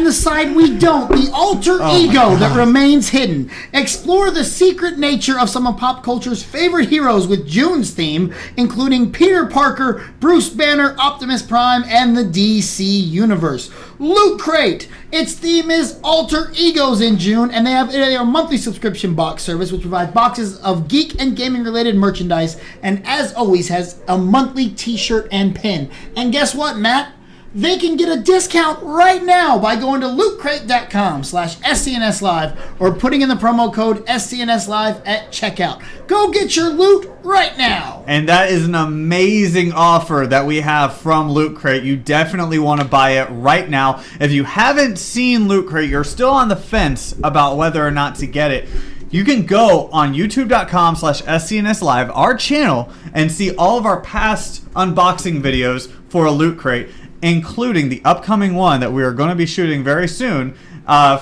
Speaker 3: the side we don't. The alter ego that remains hidden. Explore the secret nature of some of pop culture's favorite heroes with June's theme, including Peter Parker, Bruce Banner, Optimus Prime, and the DC Universe. Loot Crate. Its theme is alter egos in June, and they have a monthly subscription box service which provides boxes of geek and gaming related merchandise, and as always has a monthly t-shirt and pin. And guess what, Matt? They can get a discount right now by going to lootcrate.com/SCNSlive or putting in the promo code SCNSlive at checkout. Go get your loot right now.
Speaker 1: And that is an amazing offer that we have from Loot Crate. You definitely want to buy it right now. If you haven't seen Loot Crate, you're still on the fence about whether or not to get it. You can go on youtube.com/SCNSlive, our channel, and see all of our past unboxing videos for a Loot Crate, including the upcoming one that we are going to be shooting very soon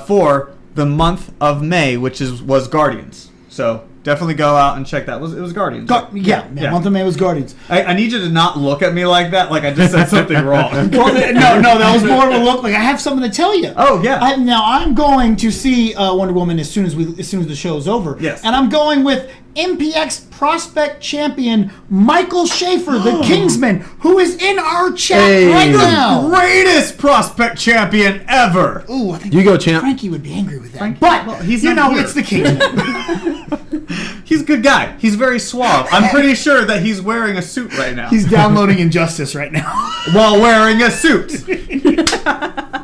Speaker 1: for the month of May, which was Guardians. So definitely go out and check that. It was Guardians.
Speaker 3: Yeah. Month of May was Guardians.
Speaker 1: I need you to not look at me like that, like I just said something wrong.
Speaker 3: Well, no, that was more of a look like I have something to tell you.
Speaker 1: Oh, yeah.
Speaker 3: I'm going to see Wonder Woman as soon as the show's over.
Speaker 1: Yes.
Speaker 3: And I'm going with MPX prospect champion Michael Schaefer, the Kingsman, who is in our chat right now.
Speaker 1: Greatest prospect champion ever.
Speaker 3: Ooh, I think
Speaker 5: You go, champ.
Speaker 3: Frankie would be angry with that. But
Speaker 1: well, he's not here.
Speaker 3: it's the Kingsman.
Speaker 1: He's a good guy. He's very suave. I'm pretty sure that he's wearing a suit right now.
Speaker 3: He's downloading Injustice right now.
Speaker 1: while wearing a suit.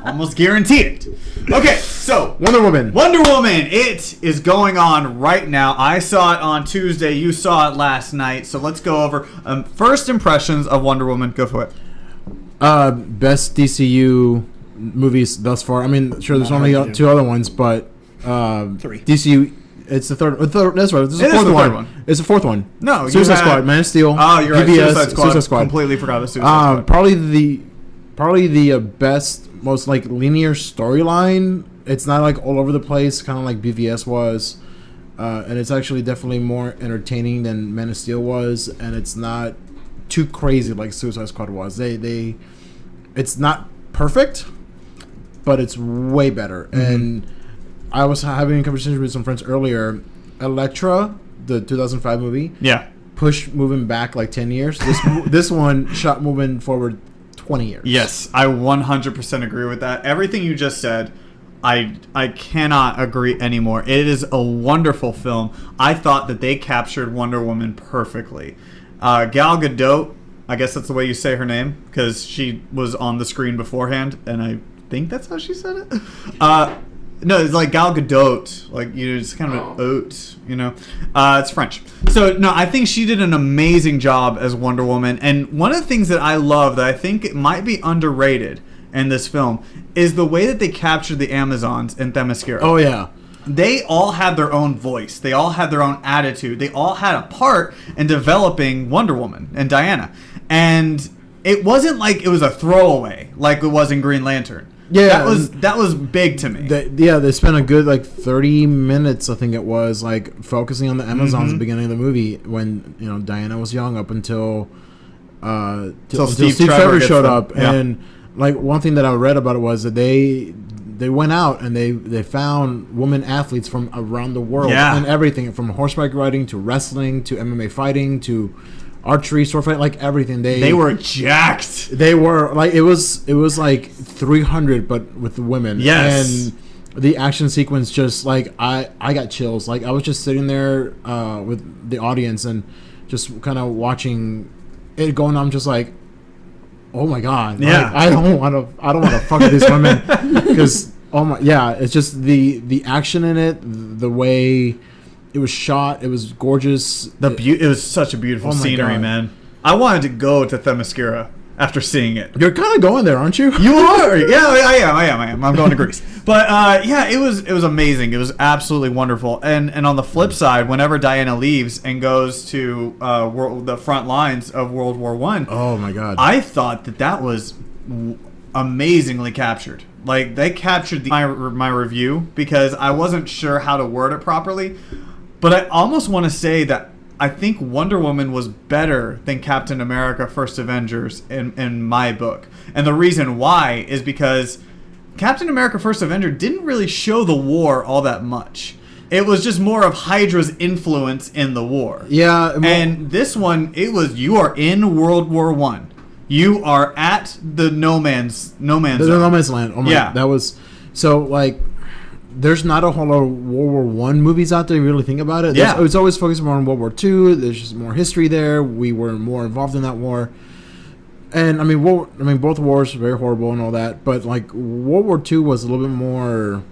Speaker 1: Almost guarantee it. Okay, so
Speaker 5: Wonder Woman.
Speaker 1: Wonder Woman, it is going on right now. I saw it on Tuesday. You saw it last night. So let's go over first impressions of Wonder Woman. Go for it.
Speaker 5: Best DCU movies thus far. I mean, sure, there's only two other ones, but
Speaker 3: Three.
Speaker 5: DCU. It's the third. That's right. It's the
Speaker 1: It is
Speaker 5: fourth
Speaker 1: the
Speaker 5: one.
Speaker 1: third one.
Speaker 5: It's the fourth one.
Speaker 1: No, you
Speaker 5: Suicide
Speaker 1: had-
Speaker 5: Squad, Man of Steel.
Speaker 1: Oh, you're right.
Speaker 5: BVS,
Speaker 1: Suicide Squad. Completely forgot the Suicide Squad.
Speaker 5: Probably the best, most linear storyline. It's not all over the place, kind of like BVS was, and it's actually definitely more entertaining than Man of Steel was, and it's not too crazy like Suicide Squad was. It's not perfect, but it's way better. Mm-hmm. And I was having a conversation with some friends earlier. Elektra, the 2005 movie, pushed moving back 10 years. This one shot moving forward 20 years.
Speaker 1: Yes, I 100% agree with that. Everything you just said, I cannot agree anymore. It is a wonderful film. I thought that they captured Wonder Woman perfectly. Gal Gadot, I guess that's the way you say her name, because she was on the screen beforehand, and I think that's how she said it. No, it's like Gal Gadot, it's kind of an oat, it's French. So, no, I think she did an amazing job as Wonder Woman, and one of the things that I love that I think it might be underrated in this film is the way that they captured the Amazons in Themyscira.
Speaker 5: Oh, yeah.
Speaker 1: They all had their own voice. They all had their own attitude. They all had a part in developing Wonder Woman and Diana. And it wasn't like it was a throwaway like it was in Green Lantern.
Speaker 5: Yeah,
Speaker 1: that was big to me.
Speaker 5: They spent a good like 30 minutes, I think it was, like focusing on the Amazons at the beginning of the movie when Diana was young up until Steve Trevor showed up.
Speaker 1: Yeah.
Speaker 5: And like one thing that I read about it was that they went out and they found women athletes from around the world and everything from horseback riding to wrestling to MMA fighting to archery, sword fighting, like everything. They
Speaker 1: were jacked.
Speaker 5: They were like it was like 300 but with the women.
Speaker 1: Yes.
Speaker 5: And the action sequence just like I got chills. Like I was just sitting there with the audience and just kind of watching it going on. I'm just like, oh my god!
Speaker 1: Yeah,
Speaker 5: like, I don't want to fuck with these women because it's just the action in it, the way it was shot, it was gorgeous.
Speaker 1: It was such a beautiful scenery, man. I wanted to go to Themyscira after seeing it.
Speaker 5: You're kind of going there, aren't you?
Speaker 1: You are. Yeah, I am. I'm going to Greece. But it was amazing. It was absolutely wonderful. And on the flip side, whenever Diana leaves and goes to the front lines of World War I,
Speaker 5: oh my god,
Speaker 1: I thought that was amazingly captured. Like they captured my review because I wasn't sure how to word it properly. But I almost want to say that I think Wonder Woman was better than Captain America: First Avengers in my book. And the reason why is because Captain America: First Avenger didn't really show the war all that much. It was just more of Hydra's influence in the war.
Speaker 5: Yeah.
Speaker 1: And this one, it was you are in World War I. You are at the no man's
Speaker 5: No man's land. Oh my,
Speaker 1: yeah.
Speaker 5: That was so like. There's not a whole lot of World War I movies out there. You really think about it.
Speaker 1: Yeah,
Speaker 5: it's always focused more on World War II. There's just more history there. We were more involved in that war, and I mean, both wars were very horrible and all that. But like World War II was a little bit more.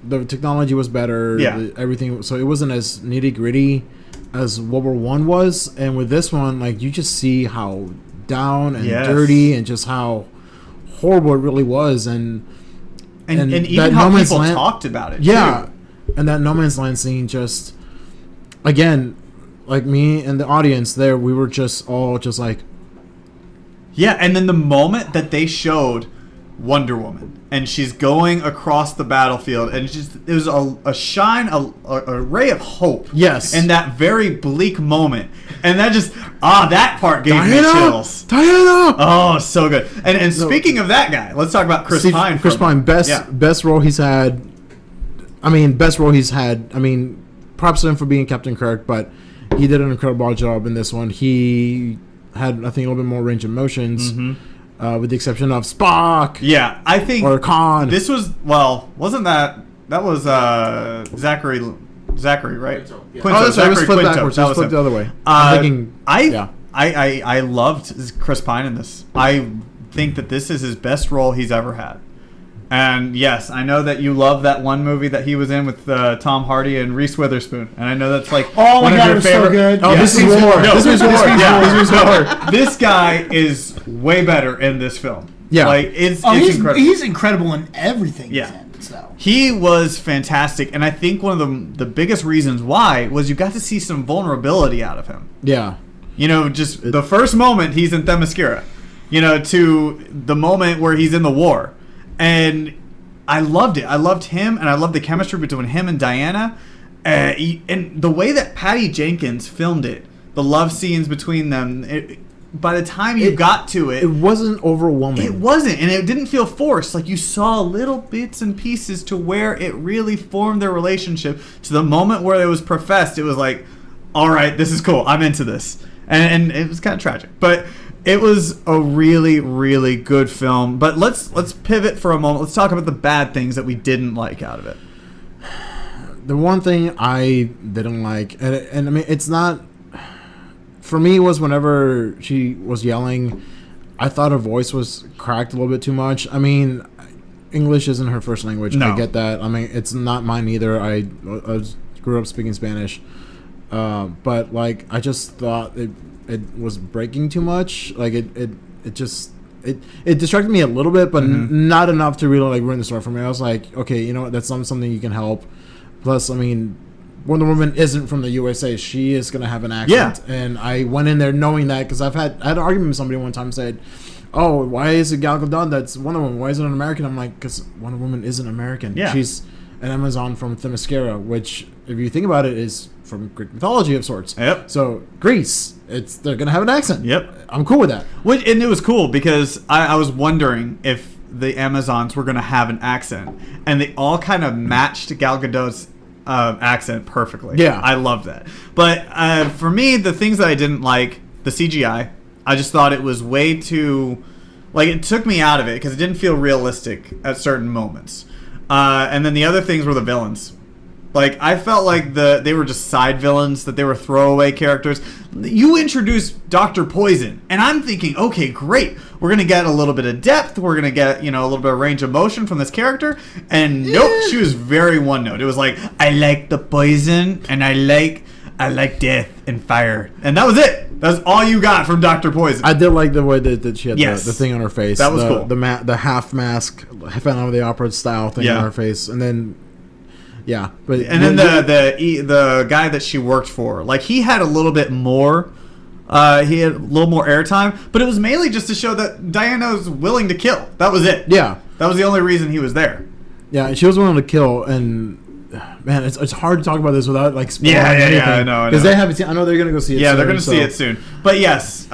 Speaker 5: The technology was better.
Speaker 1: Yeah,
Speaker 5: everything. So it wasn't as nitty gritty as World War I was. And with this one, like you just see how down and dirty and just how horrible it really was. And
Speaker 1: even how people talked about it.
Speaker 5: Yeah.
Speaker 1: Too.
Speaker 5: And that No Man's Land scene just, again, like me and the audience there, we were just all just like.
Speaker 1: Yeah, and then the moment that they showed Wonder Woman and she's going across the battlefield and it was a shine, a ray of hope.
Speaker 5: Yes.
Speaker 1: In that very bleak moment. And that just, that part gave me chills.
Speaker 5: Diana!
Speaker 1: Oh, so good. And speaking of that guy, let's talk about Chris Pine.
Speaker 5: Chris Pine, best role he's had. I mean, props to him for being Captain Kirk, but he did an incredible job in this one. He had, I think, a little bit more range of motions. Mm-hmm. With the exception of Spock.
Speaker 1: Yeah, I think.
Speaker 5: Or Khan.
Speaker 1: This was, wasn't that was Zachary, right?
Speaker 5: Quinto.
Speaker 1: Yeah.
Speaker 5: Quinto. Oh, that's right. It was flipped backwards. It was flipped the other way.
Speaker 1: I loved Chris Pine in this. I think that this is his best role he's ever had. And yes, I know that you love that one movie that he was in with Tom Hardy and Reese Witherspoon, and I know that's like one of your favorite. So good.
Speaker 5: Oh, this is war.
Speaker 1: No,
Speaker 5: this is war.
Speaker 1: Yeah, this guy is way better in this film.
Speaker 5: Yeah,
Speaker 1: like it's incredible.
Speaker 3: He's incredible in everything.
Speaker 1: Yeah.
Speaker 3: He's in, so.
Speaker 1: He was fantastic, and I think one of the biggest reasons why was you got to see some vulnerability out of him.
Speaker 5: Yeah,
Speaker 1: just the first moment he's in Themyscira, to the moment where he's in the war. And I loved it. I loved him, and I loved the chemistry between him and Diana. And the way that Patty Jenkins filmed it, the love scenes between them, by the time you got to it...
Speaker 5: It wasn't overwhelming.
Speaker 1: It wasn't, and it didn't feel forced. Like, you saw little bits and pieces to where it really formed their relationship. To the moment where it was professed, it was like, all right, this is cool. I'm into this. And it was kind of tragic. But... it was a really, really good film, but let's pivot for a moment. Let's talk about the bad things that we didn't like out of it.
Speaker 5: The one thing I didn't like, and I mean, it's not... For me, was whenever she was yelling, I thought her voice was cracked a little bit too much. I mean, English isn't her first language.
Speaker 1: No.
Speaker 5: I get that. I mean, it's not mine either. I grew up speaking Spanish. But, like, I just thought it was breaking too much. Like it distracted me a little bit, but not enough to really like ruin the story for me. I was like, okay, you know what? That's something you can help. Plus, I mean, Wonder Woman isn't from the USA. She is gonna have an accent, and I went in there knowing that because I had an argument with somebody one time said, oh, why is it Gal Gadot that's Wonder Woman? Why isn't it an American? I'm like, because Wonder Woman isn't American.
Speaker 1: Yeah.
Speaker 5: She's an Amazon from Themyscira, which, if you think about it, is from Greek mythology of sorts.
Speaker 1: Yep.
Speaker 5: So Greece, they're gonna have an accent.
Speaker 1: Yep.
Speaker 5: I'm cool with that.
Speaker 1: And it was cool because I was wondering if the Amazons were going to have an accent, and they all kind of matched Gal Gadot's accent perfectly.
Speaker 5: Yeah.
Speaker 1: I loved that. But for me, the things that I didn't like, the CGI, I just thought it was way too, like, it took me out of it because it didn't feel realistic at certain moments. And then the other things were the villains. Like, I felt like they were just side villains, that they were throwaway characters. You introduced Dr. Poison, and I'm thinking, okay, great. We're going to get a little bit of depth. We're going to get, a little bit of range of motion from this character. And nope, she was very one note. It was like, I like the poison, and I like death and fire. And that was it. That's all you got from Dr. Poison.
Speaker 5: I did like the way that she had
Speaker 1: Yes.
Speaker 5: the thing on her face.
Speaker 1: That was cool.
Speaker 5: The half mask, Phantom of the Opera style thing on her face, and then. Yeah, but
Speaker 1: then the guy that she worked for, like, he had a little bit more, he had a little more airtime, but it was mainly just to show that Diana was willing to kill. That was it.
Speaker 5: Yeah,
Speaker 1: that was the only reason he was there.
Speaker 5: Yeah, she was willing to kill, and man, it's hard to talk about this without like spoiling anything.
Speaker 1: Yeah, I know.
Speaker 5: Because they haven't seen. I know they're gonna go see it.
Speaker 1: Yeah,
Speaker 5: soon,
Speaker 1: they're gonna see it soon. But yes,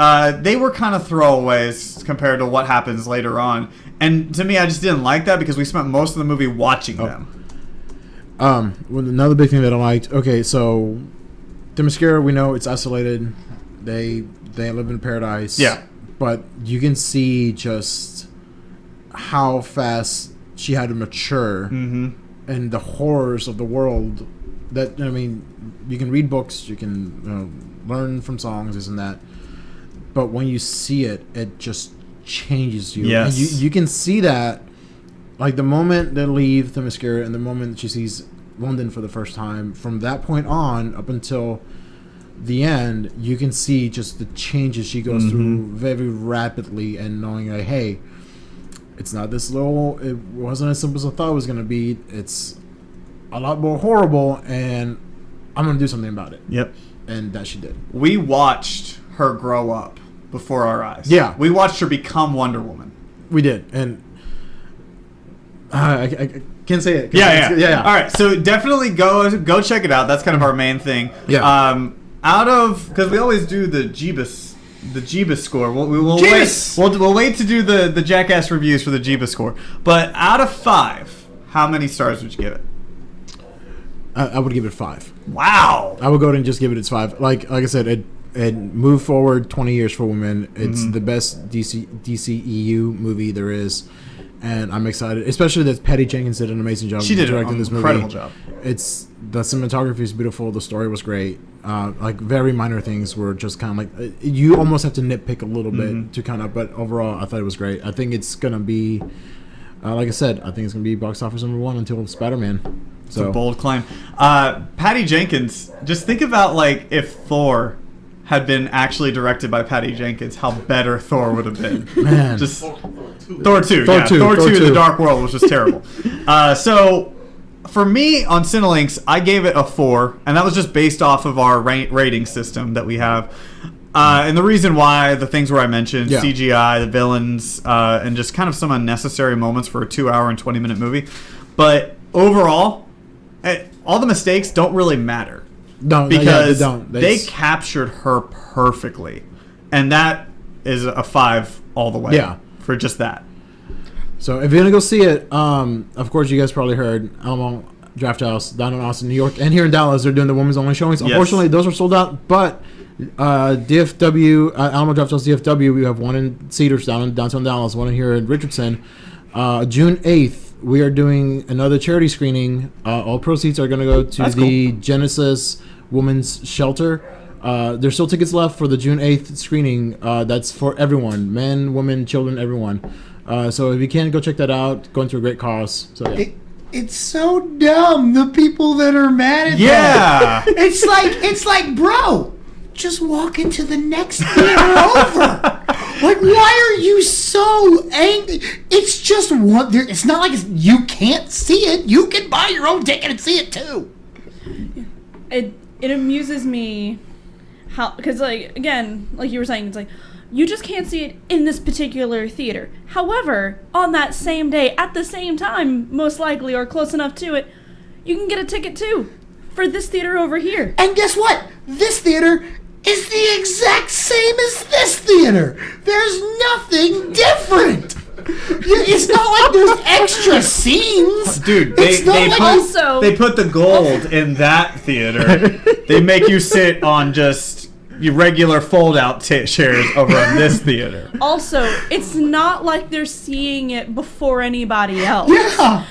Speaker 1: they were kind of throwaways compared to what happens later on, and to me, I just didn't like that because we spent most of the movie watching them.
Speaker 5: Another big thing that I liked. Okay, so Themyscira, we know it's isolated. They live in paradise.
Speaker 1: Yeah,
Speaker 5: but you can see just how fast she had to mature, and the horrors of the world. That, I mean, you can read books, you can learn from songs, this and that, but when you see it, it just changes you.
Speaker 1: Yes,
Speaker 5: and you can see that. Like, the moment they leave Themyscira and the moment that she sees London for the first time, from that point on up until the end, you can see just the changes she goes through very rapidly, and knowing, like, hey, it's not this little, it wasn't as simple as I thought it was going to be. It's a lot more horrible, and I'm going to do something about it.
Speaker 1: Yep.
Speaker 5: And that she did.
Speaker 1: We watched her grow up before our eyes.
Speaker 5: Yeah.
Speaker 1: We watched her become Wonder Woman.
Speaker 5: We did. And I can't say it.
Speaker 1: Yeah. All right, so definitely go check it out. That's kind of our main thing.
Speaker 5: Yeah.
Speaker 1: Because we always do the Jeebus score. We'll wait to do the Jackass reviews for the Jeebus score. But out of 5, how many stars would you give it?
Speaker 5: I would give it 5.
Speaker 1: Wow.
Speaker 5: I would go ahead and just give it its 5. Like I said, it moved forward 20 years for women. It's the best DCEU movie there is. And I'm excited, especially that Patty Jenkins did an amazing job.
Speaker 1: She did
Speaker 5: directing this movie.
Speaker 1: Incredible job.
Speaker 5: The cinematography is beautiful. The story was great. Like, very minor things were just kind of like, you almost have to nitpick a little bit to kind of. But overall, I thought it was great. I think it's gonna be, like I said, I think it's gonna be box office number 1 until Spider-Man. So,
Speaker 1: it's a bold claim. Patty Jenkins. Just think about, like, if Thor had been actually directed by Patty Jenkins, how better Thor would have been.
Speaker 5: Man.
Speaker 1: Just Thor 2.
Speaker 5: Thor 2.
Speaker 1: Thor 2 The Dark World was just terrible. So for me on Cinelinx, I gave it a 4, and that was just based off of our rating system that we have. And the reason why, the things where I mentioned, CGI, the villains, and just kind of some unnecessary moments for a 2-hour and 20-minute movie. But overall, all the mistakes don't really matter.
Speaker 5: No,
Speaker 1: because
Speaker 5: they don't.
Speaker 1: They captured her perfectly, and that is a 5 all the way.
Speaker 5: Yeah,
Speaker 1: for just that.
Speaker 5: So if you're gonna go see it, of course you guys probably heard Alamo Draft House down in Austin, New York, and here in Dallas they're doing the women's only showings.
Speaker 1: Yes.
Speaker 5: Unfortunately, those are sold out. But DFW, Alamo Draft House DFW, we have one in Cedars down in downtown Dallas, one here in Richardson. June 8th. We are doing another charity screening. All proceeds are going to go to the Genesis Women's Shelter. There's still tickets left for the June 8th screening. That's for everyone. Men, women, children, everyone. So if you can, go check that out. Going to a great cause. So yeah.
Speaker 3: It's so dumb, the people that are mad at that. It's like, bro, just walk into the next theater over. Like, why are you so angry? It's just one. It's not like you can't see it. You can buy your own ticket and see it too.
Speaker 2: It amuses me how, because like again, like you were saying, it's like you just can't see it in this particular theater. However, on that same day, at the same time, most likely or close enough to it, you can get a ticket too for this theater over here.
Speaker 3: And guess what? This theater is the exact same as this theater. There's nothing different. It's not like there's extra scenes.
Speaker 1: Dude,
Speaker 3: It's not like
Speaker 2: also-
Speaker 1: they put the gold in that theater. They make you sit on just your regular fold-out chairs over on this theater.
Speaker 2: Also, it's not like they're seeing it before anybody else.
Speaker 3: Yeah.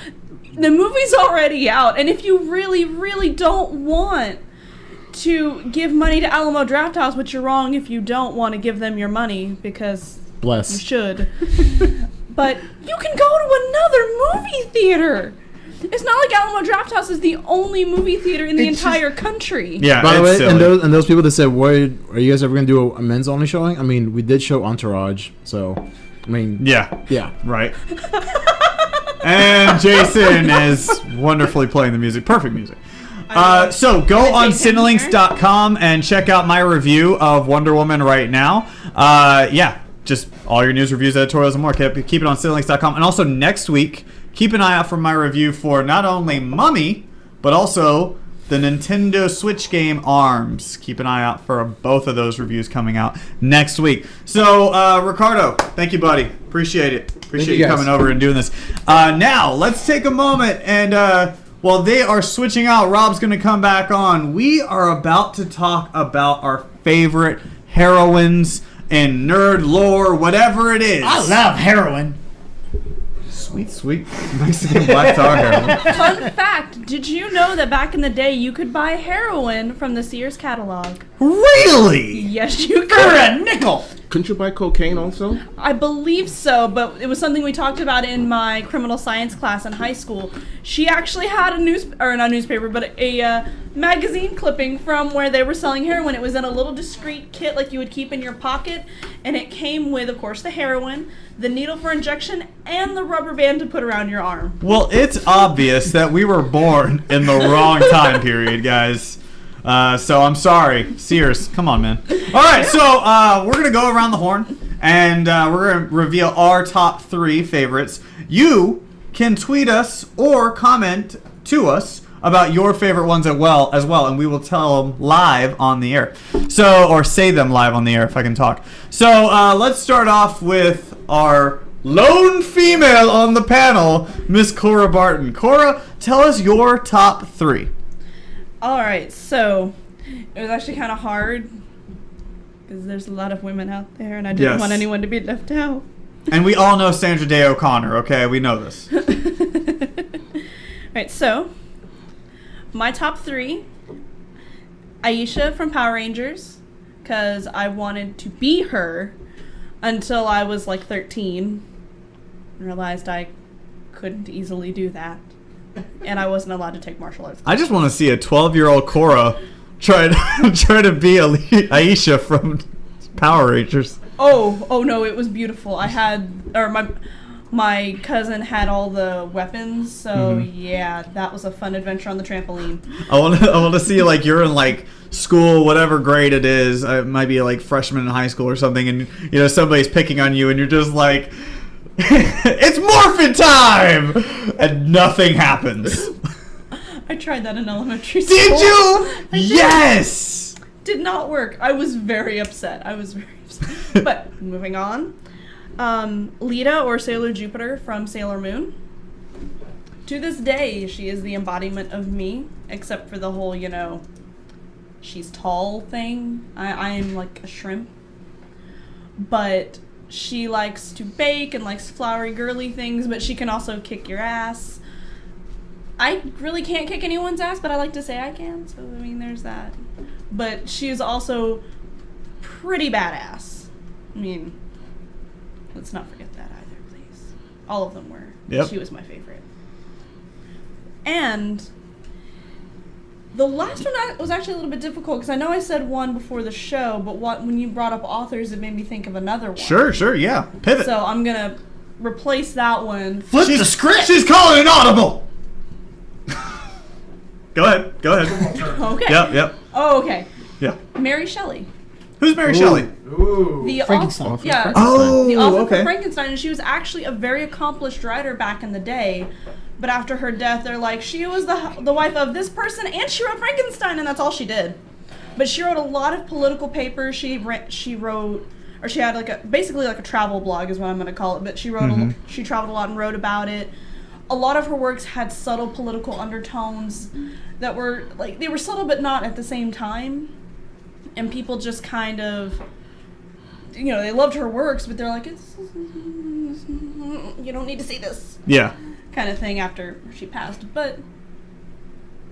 Speaker 2: The movie's already out, and if you really, really don't want to give money to Alamo Drafthouse, which you're wrong if you don't want to give them your money, because you
Speaker 5: Bless.
Speaker 2: should. But you can go to another movie theater. It's not like Alamo Drafthouse is the only movie theater in the
Speaker 3: It's
Speaker 2: entire country.
Speaker 1: Yeah,
Speaker 5: By the
Speaker 1: it's
Speaker 5: way,
Speaker 1: silly.
Speaker 5: and those people that said, "What are you guys ever gonna do a men's only showing?" I mean, we did show Entourage, so I mean,
Speaker 1: Yeah,
Speaker 5: yeah.
Speaker 1: right. And Jason is wonderfully playing the music. Perfect music. So go on Cinelinks.com and check out my review of Wonder Woman right now. Yeah, just all your news, reviews, editorials, and more. Keep it on Cinelinks.com. And also next week, keep an eye out for my review for not only Mummy, but also the Nintendo Switch game ARMS. Keep an eye out for both of those reviews coming out next week. So, Ricardo, thank you, buddy. Appreciate it. Appreciate
Speaker 5: you
Speaker 1: you
Speaker 5: guys.
Speaker 1: coming over and doing this. Now, let's take a moment and while they are switching out, Rob's going to come back on. We are about to talk about our favorite heroines in nerd lore, whatever it is.
Speaker 3: I love heroin.
Speaker 1: Sweet, sweet Mexican black tar heroin.
Speaker 2: Fun fact, did you know that back in the day you could buy heroin from the Sears catalog?
Speaker 1: Really?
Speaker 2: Yes, you
Speaker 3: For a
Speaker 2: could.
Speaker 3: nickel.
Speaker 4: Couldn't you buy cocaine also?
Speaker 2: I believe so, but it was something we talked about in my criminal science class in high school. She actually had not newspaper, but a magazine clipping from where they were selling heroin. It was in a little discreet kit like you would keep in your pocket, and it came with, of course, the heroin, the needle for injection, and the rubber band to put around your arm.
Speaker 1: Well, it's obvious that we were born in the wrong time period, guys. So I'm sorry. Sears, come on, man. All right, so we're going to go around the horn, and we're going to reveal our top 3 favorites. You can tweet us or comment to us about your favorite ones as well, and we will tell them live on the air. So, or say them live on the air if I can talk. So let's start off with our lone female on the panel, Miss Cora Barton. Cora, tell us your top 3.
Speaker 2: Alright, so it was actually kind of hard because there's a lot of women out there and I didn't
Speaker 1: Yes.
Speaker 2: want anyone to be left out.
Speaker 1: And we all know Sandra Day O'Connor, okay? We know this.
Speaker 2: Alright, so my top 3, Aisha from Power Rangers, because I wanted to be her until I was like 13 and realized I couldn't easily do that. And I wasn't allowed to take martial arts.
Speaker 1: I just want to see a 12-year-old Cora try to be Aisha from Power Rangers.
Speaker 2: Oh no, it was beautiful. I had, or my cousin had all the weapons, so yeah, that was a fun adventure on the trampoline.
Speaker 1: I want to see like you're in like school, whatever grade it is. It might be like freshman in high school or something, and you know somebody's picking on you, and you're just like, "It's morphin' time!" and nothing happens.
Speaker 2: I tried that in elementary school.
Speaker 1: Did you?
Speaker 2: I did.
Speaker 1: Yes.
Speaker 2: Did not work. I was very upset. But moving on. Lita, or Sailor Jupiter from Sailor Moon. To this day, she is the embodiment of me, except for the whole, she's tall thing. I am like a shrimp. But she likes to bake and likes flowery, girly things, but she can also kick your ass. I really can't kick anyone's ass, but I like to say I can, so I mean, there's that. But she is also pretty badass. I mean, let's not forget that either, please. All of them were.
Speaker 1: Yep.
Speaker 2: She was my favorite. And the last one was actually a little bit difficult, because I know I said one before the show, but when you brought up authors, it made me think of another one.
Speaker 1: Sure, yeah. Pivot.
Speaker 2: So I'm going to replace that one.
Speaker 3: Flip the script.
Speaker 1: She's calling an audible. Go ahead.
Speaker 2: Okay.
Speaker 1: Yep.
Speaker 2: Oh, okay.
Speaker 1: Yeah.
Speaker 2: Mary Shelley.
Speaker 1: Who's Mary Shelley?
Speaker 2: The
Speaker 3: Frankenstein.
Speaker 2: Yeah.
Speaker 1: Oh,
Speaker 2: the author
Speaker 1: okay.
Speaker 2: for Frankenstein, and she was actually a very accomplished writer back in the day. But after her death, they're like, she was the wife of this person, and she wrote Frankenstein, and that's all she did. But she wrote a lot of political papers. She wrote, or she had basically a travel blog is what I'm going to call it. But she wrote, she traveled a lot and wrote about it. A lot of her works had subtle political undertones that were they were subtle but not at the same time. And people just kind of, they loved her works, but they're like, you don't need to see this.
Speaker 1: Yeah.
Speaker 2: Kind of thing after she passed. But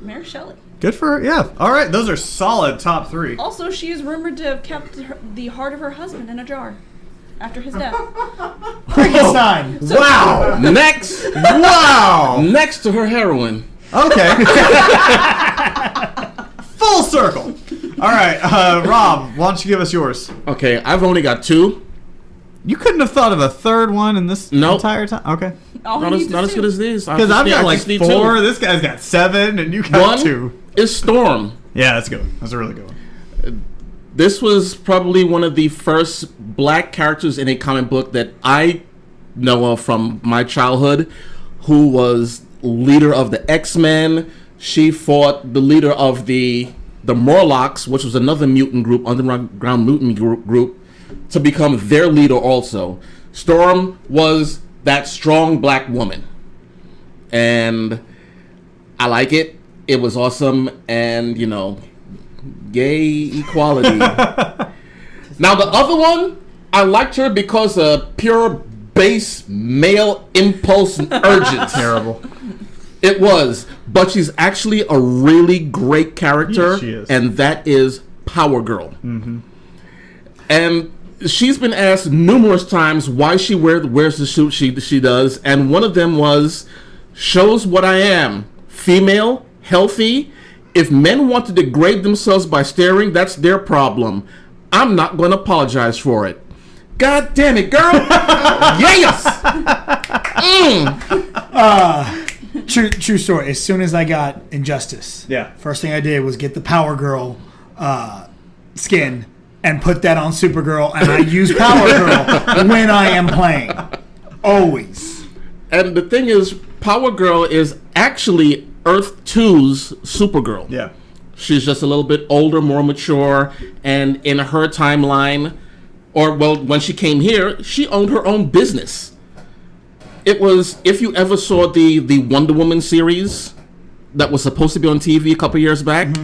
Speaker 2: Mary Shelley.
Speaker 1: Good for her. Yeah. All right. Those are solid top 3.
Speaker 2: Also, she is rumored to have kept the heart of her husband in a jar after his death.
Speaker 3: Frankenstein.
Speaker 1: Wow.
Speaker 4: Next.
Speaker 1: Wow.
Speaker 4: Next to her heroine.
Speaker 1: Okay. Full circle. All right. Rob, why don't you give us yours?
Speaker 4: Okay, I've only got 2.
Speaker 1: You couldn't have thought of a third one in this
Speaker 4: Nope.
Speaker 1: entire time? Okay.
Speaker 4: Not as good as these.
Speaker 1: Because I've got 4. This guy's got 7, and you got 2.
Speaker 4: Is Storm.
Speaker 1: Yeah, that's a good one. That's a really good one.
Speaker 4: This was probably one of the first black characters in a comic book that I know of from my childhood, who was leader of the X-Men. She fought the leader of the Morlocks, which was another mutant group, underground mutant group, to become their leader also. Storm was that strong black woman. And I like it. It was awesome. And, gay equality. Now, the other one, I liked her because of pure base male impulse and urges.
Speaker 1: Terrible.
Speaker 4: It was. But she's actually a really great character.
Speaker 1: Yeah, she is.
Speaker 4: And that is Power Girl. Mm-hmm. And she's been asked numerous times why she wears the suit she does. And one of them was, shows what I am. Female, healthy. If men want to degrade themselves by staring, that's their problem. I'm not going to apologize for it. God damn it, girl. Yes.
Speaker 3: True story. As soon as I got Injustice, first thing I did was get the Power Girl skin and put that on Supergirl, and I use Power Girl when I am playing. Always.
Speaker 4: And the thing is, Power Girl is actually Earth 2's Supergirl.
Speaker 1: Yeah.
Speaker 4: She's just a little bit older, more mature, and in her timeline, when she came here, she owned her own business. It was, if you ever saw the Wonder Woman series that was supposed to be on TV a couple years back,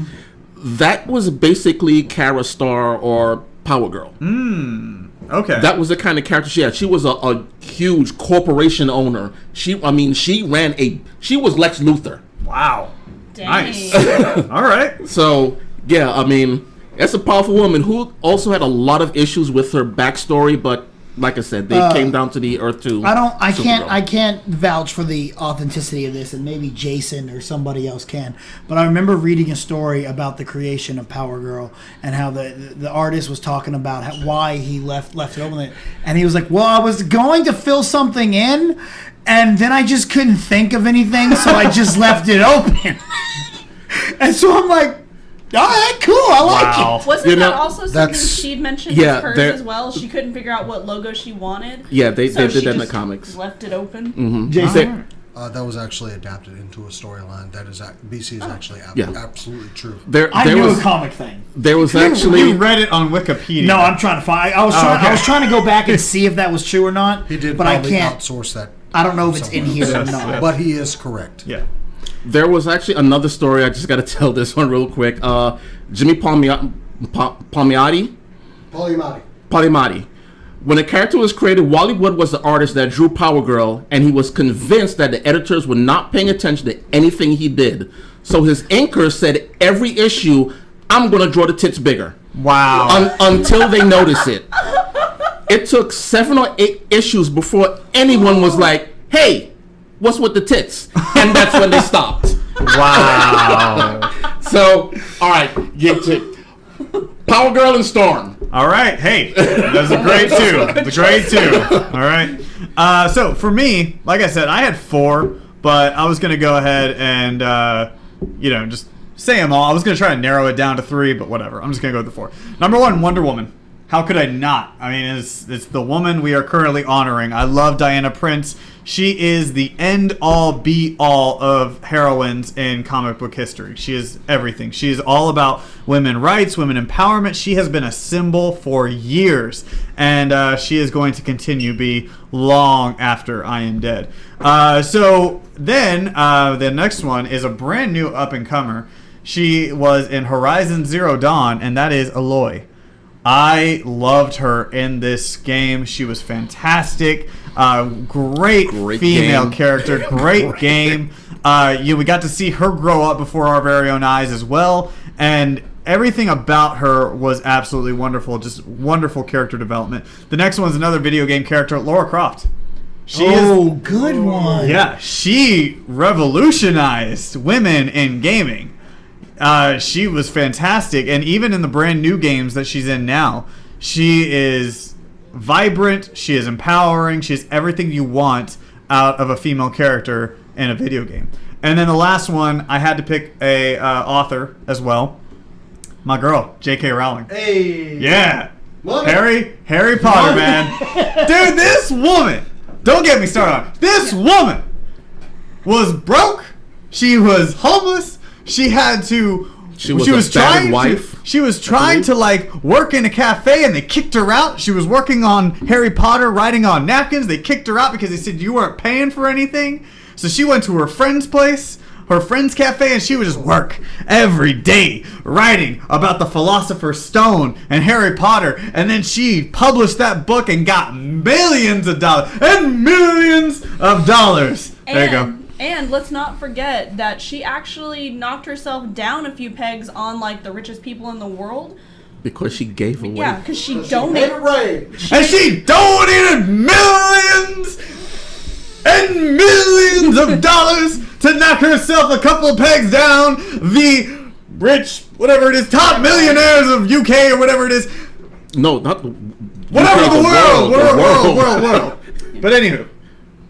Speaker 4: that was basically Kara Star or Power Girl.
Speaker 1: Okay.
Speaker 4: That was the kind of character she had. She was a huge corporation owner. She was Lex Luthor.
Speaker 1: Wow.
Speaker 2: Dang.
Speaker 1: Nice. All right.
Speaker 4: So, yeah, that's a powerful woman who also had a lot of issues with her backstory, but like I said, they came down to the Earth 2.
Speaker 3: I can't vouch for the authenticity of this, and maybe Jason or somebody else can. But I remember reading a story about the creation of Power Girl and how the artist was talking about why he left it open, and he was like, "Well, I was going to fill something in, and then I just couldn't think of anything, so I just left it open." And so I'm like, all right, cool, I like it.
Speaker 2: Wasn't that also something she'd mentioned
Speaker 4: yeah,
Speaker 2: as hers as well? She couldn't figure out what logo she wanted.
Speaker 4: Yeah, they did that in the
Speaker 2: just
Speaker 4: comics.
Speaker 2: Left it open.
Speaker 4: Mm-hmm.
Speaker 3: Jason?
Speaker 6: That was actually adapted into a storyline. That is BC is actually absolutely true.
Speaker 3: I knew a comic thing.
Speaker 4: There was actually
Speaker 1: You read it on Wikipedia.
Speaker 3: No, I'm trying to find. I was trying to go back and see if that was true or not.
Speaker 6: He did,
Speaker 3: but
Speaker 6: probably
Speaker 3: I can't
Speaker 6: outsource that.
Speaker 3: I don't know if it's in here or
Speaker 1: Yes,
Speaker 3: not.
Speaker 1: yes.
Speaker 6: But he is correct.
Speaker 1: Yeah.
Speaker 4: There was actually another story. I just got to tell this one real quick. Jimmy Palmiotti. When a character was created, Wally Wood was the artist that drew Power Girl, and he was convinced that the editors were not paying attention to anything he did. So his inker said, every issue, I'm going to draw the tits bigger.
Speaker 1: Wow.
Speaker 4: Until they notice it. It took 7 or 8 issues before anyone was like, hey, what's with the tits? And that's when they stopped.
Speaker 1: Wow.
Speaker 4: So, all right, get to Power Girl and Storm.
Speaker 1: All right. Hey, that's a great 2. It's a great 2. All right. So for me, like I said, I had 4, but I was gonna go ahead and just say them all. I was going to try to narrow it down to 3, but whatever. I'm just going to go with the 4. Number 1, Wonder Woman. How could I not? I mean, it's the woman we are currently honoring. I love Diana Prince. She is the end-all, be-all of heroines in comic book history. She is everything. She is all about women rights, women empowerment. She has been a symbol for years, and she is going to continue to be long after I am dead. So then the next one is a brand new up-and-comer. She was in Horizon Zero Dawn, and that is Aloy. I loved her in this game. She was fantastic. Great female
Speaker 4: game.
Speaker 1: character. Great game. We got to see her grow up before our very own eyes as well. And everything about her was absolutely wonderful. Just wonderful character development. The next one's another video game character, Lara Croft.
Speaker 3: Good one.
Speaker 1: Yeah, she revolutionized women in gaming. She was fantastic, and even in the brand new games that she's in now, she is vibrant, she is empowering, she is everything you want out of a female character in a video game. And then the last one, I had to pick a author as well. My girl, J.K. Rowling.
Speaker 6: Hey.
Speaker 1: Yeah. Harry Potter, man. Dude, this woman, don't get me started on it. This woman was broke, she was homeless. She had to. She was trying wife. She was trying to like work in a cafe, and they kicked her out. She was working on Harry Potter, writing on napkins. They kicked her out because they said you weren't paying for anything. So she went to her friend's place, her friend's cafe, and she would just work every day writing about the Philosopher's Stone and Harry Potter. And then she published that book and got millions of dollars and millions of dollars. There you go.
Speaker 2: And let's not forget that she actually knocked herself down a few pegs on like the richest people in the world.
Speaker 4: Because she gave away.
Speaker 2: Yeah, because she donated.
Speaker 1: And she donated millions and millions of dollars to knock herself a couple of pegs down. The rich, whatever it is, top millionaires of UK or whatever it is.
Speaker 4: No, not
Speaker 1: whatever UK, the world. But anywho.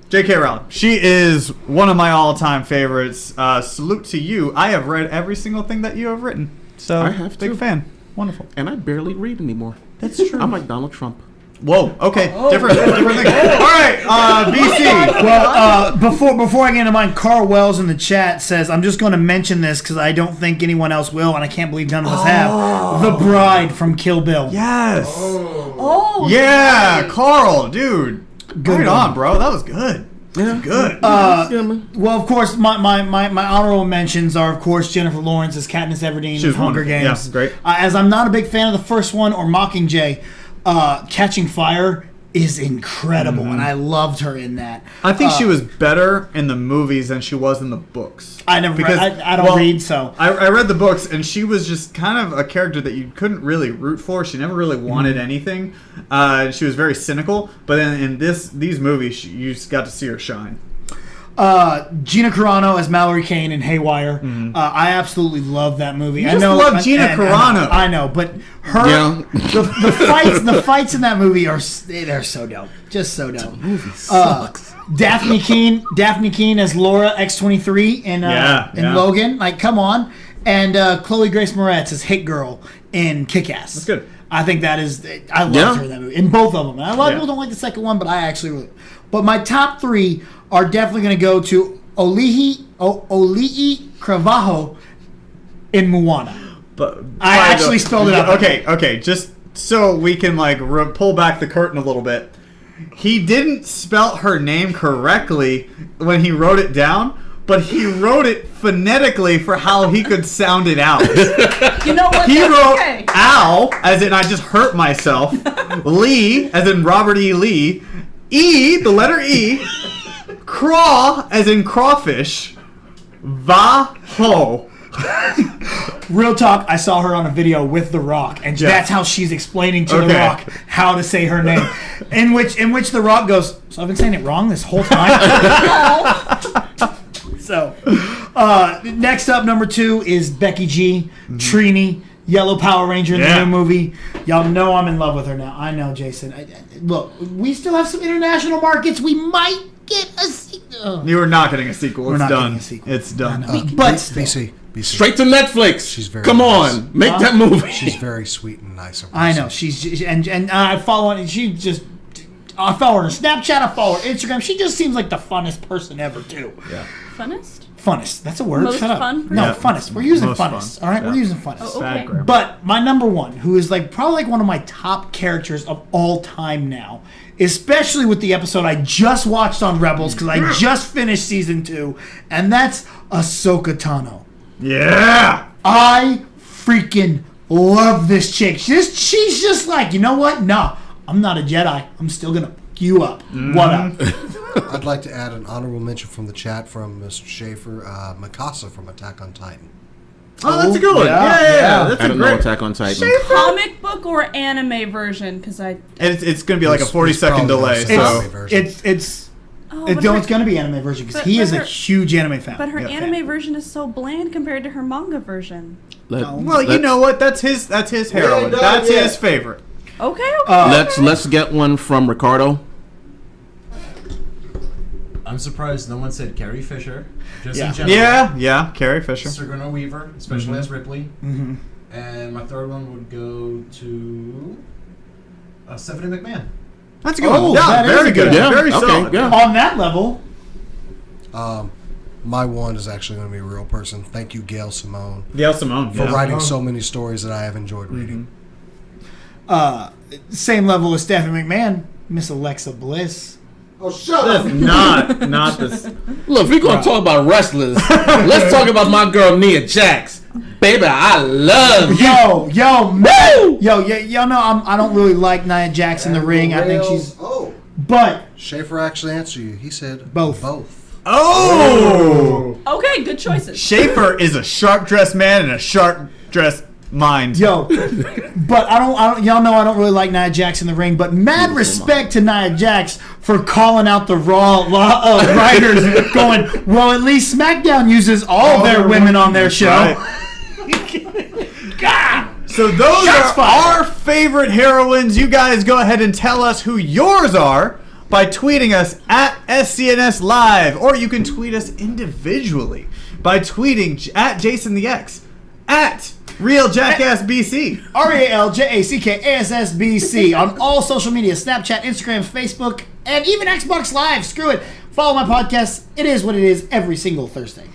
Speaker 1: J.K. Rowling. She is one of my all-time favorites. Salute to you. I have read every single thing that you have written. So,
Speaker 4: I have
Speaker 1: big
Speaker 4: too.
Speaker 1: fan. Wonderful.
Speaker 4: And I barely read anymore.
Speaker 1: That's true.
Speaker 4: I'm like Donald Trump.
Speaker 1: Whoa. Okay. Different thing. All right. BC.
Speaker 3: Well, before I get into mine, Carl Wells in the chat says, I'm just going to mention this because I don't think anyone else will, and I can't believe none of us have. The Bride from Kill Bill.
Speaker 1: Yes.
Speaker 2: Oh.
Speaker 1: Yeah, Carl, dude.
Speaker 3: Good
Speaker 1: right
Speaker 3: one.
Speaker 1: on, bro. That was good.
Speaker 4: Yeah.
Speaker 1: Good.
Speaker 3: Well, of course, my honorable mentions are, of course, Jennifer Lawrence as Katniss Everdeen in Hunger Games.
Speaker 1: Yeah, great.
Speaker 3: As I'm not a big fan of the first one or Mockingjay, Catching Fire is incredible, and I loved her in that.
Speaker 1: I think she was better in the movies than she was in the books.
Speaker 3: I never I don't read, so
Speaker 1: I read the books, and she was just kind of a character that you couldn't really root for. She never really wanted anything. She was very cynical, but then in these movies, you just got to see her shine.
Speaker 3: Gina Carano as Mallory Kane in Haywire. I absolutely love that movie.
Speaker 1: I love Gina Carano.
Speaker 3: I know, but her the fights in that movie they're so dope, just so dope. The movie sucks. Daphne Keane as Laura X-23 in Logan. Like, come on, and Chloe Grace Moretz as Hit Girl in Kick-Ass.
Speaker 1: That's good.
Speaker 3: I think that is. I love her in that movie. In both of them. And a lot of people don't like the second one, but I actually really. But my top 3 are definitely going to go to Olii Cravajo in Moana.
Speaker 1: But
Speaker 3: I actually spelled it out.
Speaker 1: Okay. Just so we can pull back the curtain a little bit. He didn't spell her name correctly when he wrote it down, but he wrote it phonetically for how he could sound it out.
Speaker 2: You know what?
Speaker 1: He wrote Al, as in I just hurt myself. Lee, as in Robert E. Lee. E, the letter E. Craw, as in crawfish. Va-ho.
Speaker 3: Real talk, I saw her on a video with The Rock, and that's how she's explaining to The Rock how to say her name. In which The Rock goes, so I've been saying it wrong this whole time? So, next up, number 2 is Becky G, Trini, Yellow Power Ranger in the new movie. Y'all know I'm in love with her now. I know, Jason. Look, we still have some international markets. We might get a sequel.
Speaker 1: You are not getting a sequel.
Speaker 3: We're
Speaker 1: it's
Speaker 3: not
Speaker 1: done.
Speaker 3: getting a sequel.
Speaker 1: It's done.
Speaker 3: But
Speaker 6: BC. BC.
Speaker 4: Straight to Netflix.
Speaker 6: She's very
Speaker 4: Come
Speaker 6: nice.
Speaker 4: on, make that movie.
Speaker 6: She's very sweet and nice.
Speaker 3: I know and I follow her. I follow her on Snapchat. I follow her Instagram. She just seems like the funnest person ever, too.
Speaker 1: Yeah.
Speaker 2: Funnest?
Speaker 3: Funnest. That's a word.
Speaker 2: Most
Speaker 3: Shut up.
Speaker 2: fun person?
Speaker 3: No,
Speaker 1: Yeah.
Speaker 3: funnest. We're using
Speaker 1: Most
Speaker 3: funnest.
Speaker 1: fun.
Speaker 3: All right,
Speaker 1: Yeah.
Speaker 3: we're using funnest.
Speaker 2: Oh, okay.
Speaker 1: Bad grammar.
Speaker 3: But my number one, who is probably one of my top characters of all time now, especially with the episode I just watched on Rebels because I just finished season 2, and that's Ahsoka Tano.
Speaker 1: Yeah.
Speaker 3: I freaking love this chick. She's just like, you know what? No, I'm not a Jedi. I'm still gonna fuck you up. What up?
Speaker 6: I'd like to add an honorable mention from the chat from Mr. Schaefer, Mikasa from Attack on Titan.
Speaker 1: Oh, that's a good one. Yeah. That's
Speaker 4: I
Speaker 1: a
Speaker 4: don't know
Speaker 1: great.
Speaker 4: Attack on Titan.
Speaker 2: Comic book or anime version? Because I.
Speaker 1: It's going to be like a
Speaker 6: He's
Speaker 1: 40-second
Speaker 6: probably
Speaker 1: delay.
Speaker 6: also-
Speaker 1: So
Speaker 3: It's
Speaker 2: Oh,
Speaker 3: it's going to be anime version because
Speaker 2: but-
Speaker 3: he
Speaker 2: but
Speaker 3: is a
Speaker 2: her-
Speaker 3: huge anime fan.
Speaker 2: But her
Speaker 1: Yeah,
Speaker 2: anime
Speaker 1: fan.
Speaker 2: version is so bland compared to her manga version.
Speaker 1: well, you know what? That's his heroine. That's his favorite.
Speaker 2: Okay. Okay.
Speaker 4: Let's get one from Ricardo.
Speaker 5: I'm surprised no one said Carrie Fisher. Just
Speaker 3: Yeah.
Speaker 5: in general.
Speaker 1: Yeah. Carrie Fisher.
Speaker 5: Sigourney Weaver, especially as Ripley. Mm-hmm. And my third one would go to Stephanie McMahon.
Speaker 1: That's a good
Speaker 3: Oh,
Speaker 1: one. Yeah,
Speaker 3: that is
Speaker 1: very
Speaker 3: a
Speaker 1: good.
Speaker 3: good
Speaker 4: one.
Speaker 1: Very
Speaker 4: Yeah, okay,
Speaker 1: solid.
Speaker 4: yeah.
Speaker 3: On that level,
Speaker 6: My one is actually going to be a real person. Thank you, Gail Simone,
Speaker 1: Gail Simone.
Speaker 6: for
Speaker 1: Yeah.
Speaker 6: writing so many stories that I have enjoyed reading.
Speaker 3: same level as Stephanie McMahon, Miss Alexa Bliss.
Speaker 6: Oh, shut
Speaker 1: That's not this.
Speaker 4: Look, if we're gonna talk about wrestlers, let's talk about my girl Nia Jax. Baby, I love you.
Speaker 3: Y'all know I don't really like Nia Jax in the ring. I think she's,
Speaker 6: Oh.
Speaker 3: but
Speaker 6: Schaefer actually answered you. He said
Speaker 3: Both.
Speaker 6: Both.
Speaker 1: Oh!
Speaker 2: Okay. Good choices.
Speaker 1: Schaefer is a sharp-dressed man and a sharp-dressed mind.
Speaker 3: but I don't. Y'all know I don't really like Nia Jax in the ring. But mad respect to Nia Jax for calling out the Raw writers, going, well, at least SmackDown uses all their women on their show.
Speaker 1: Right. So those
Speaker 3: Shots
Speaker 1: are
Speaker 3: fired.
Speaker 1: our favorite heroines. You guys go ahead and tell us who yours are by tweeting us at SCNS Live, or you can tweet us individually by tweeting at Jason the X, at Real Jackass BC.
Speaker 3: RealJackassBC on all social media: Snapchat, Instagram, Facebook, and even Xbox Live. Screw it. Follow my podcast. It is what it is every single Thursday.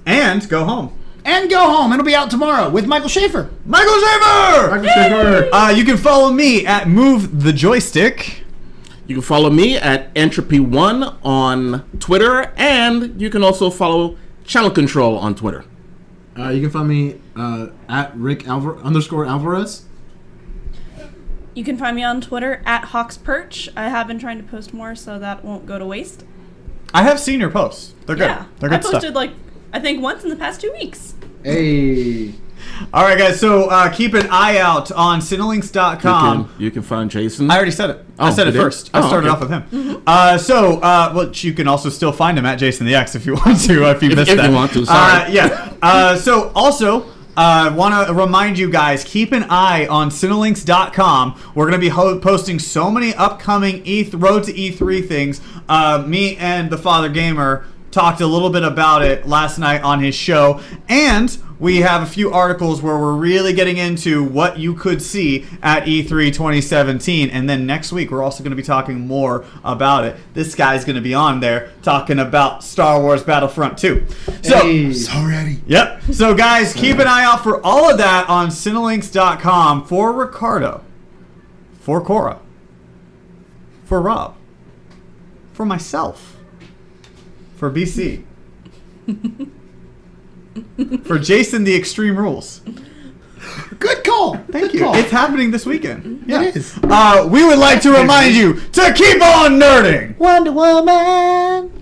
Speaker 1: And go home.
Speaker 3: And go home. It'll be out tomorrow with Michael Schaefer.
Speaker 1: Michael Schaefer! You can follow me at Move the Joystick.
Speaker 4: You can follow me at Entropy1 on Twitter, and you can also follow Channel Control on Twitter.
Speaker 5: You can find me at Rick_Alvarez.
Speaker 2: You can find me on Twitter at HawksPerch. I have been trying to post more, so that won't go to waste.
Speaker 1: I have seen your posts. They're good.
Speaker 2: Yeah.
Speaker 1: They're
Speaker 2: I
Speaker 1: good
Speaker 2: posted
Speaker 1: stuff.
Speaker 2: I think once in the past 2 weeks.
Speaker 5: Hey.
Speaker 1: All right, guys. So keep an eye out on Cinelinks.com.
Speaker 4: You can find Jason.
Speaker 1: I already said it. I
Speaker 4: Oh,
Speaker 1: said it
Speaker 4: you did?
Speaker 1: first. I
Speaker 4: Oh,
Speaker 1: started
Speaker 4: okay.
Speaker 1: off with him. Well, you can also still find him at Jason the X if you want to. If you missed
Speaker 4: if
Speaker 1: that.
Speaker 4: you want to, sorry.
Speaker 1: So also. Want to remind you guys, keep an eye on Cinelinks.com. We're going to be posting so many upcoming Road to E3 things. Me and the Father Gamer talked a little bit about it last night on his show, and we have a few articles where we're really getting into what you could see at E3 2017, and then next week we're also going to be talking more about it. This guy's going to be on there talking about Star Wars Battlefront 2. So,
Speaker 6: Already.
Speaker 1: yep. So guys, keep an eye out for all of that on Cinelinks.com. For Ricardo, for Cora, for Rob, for myself, for BC, for Jason the Extreme Rules.
Speaker 3: Good call.
Speaker 1: Thank
Speaker 3: Good
Speaker 1: you.
Speaker 3: call.
Speaker 1: It's happening this weekend. Yeah.
Speaker 3: It is.
Speaker 1: We would like to remind you to keep on nerding.
Speaker 3: Wonder Woman.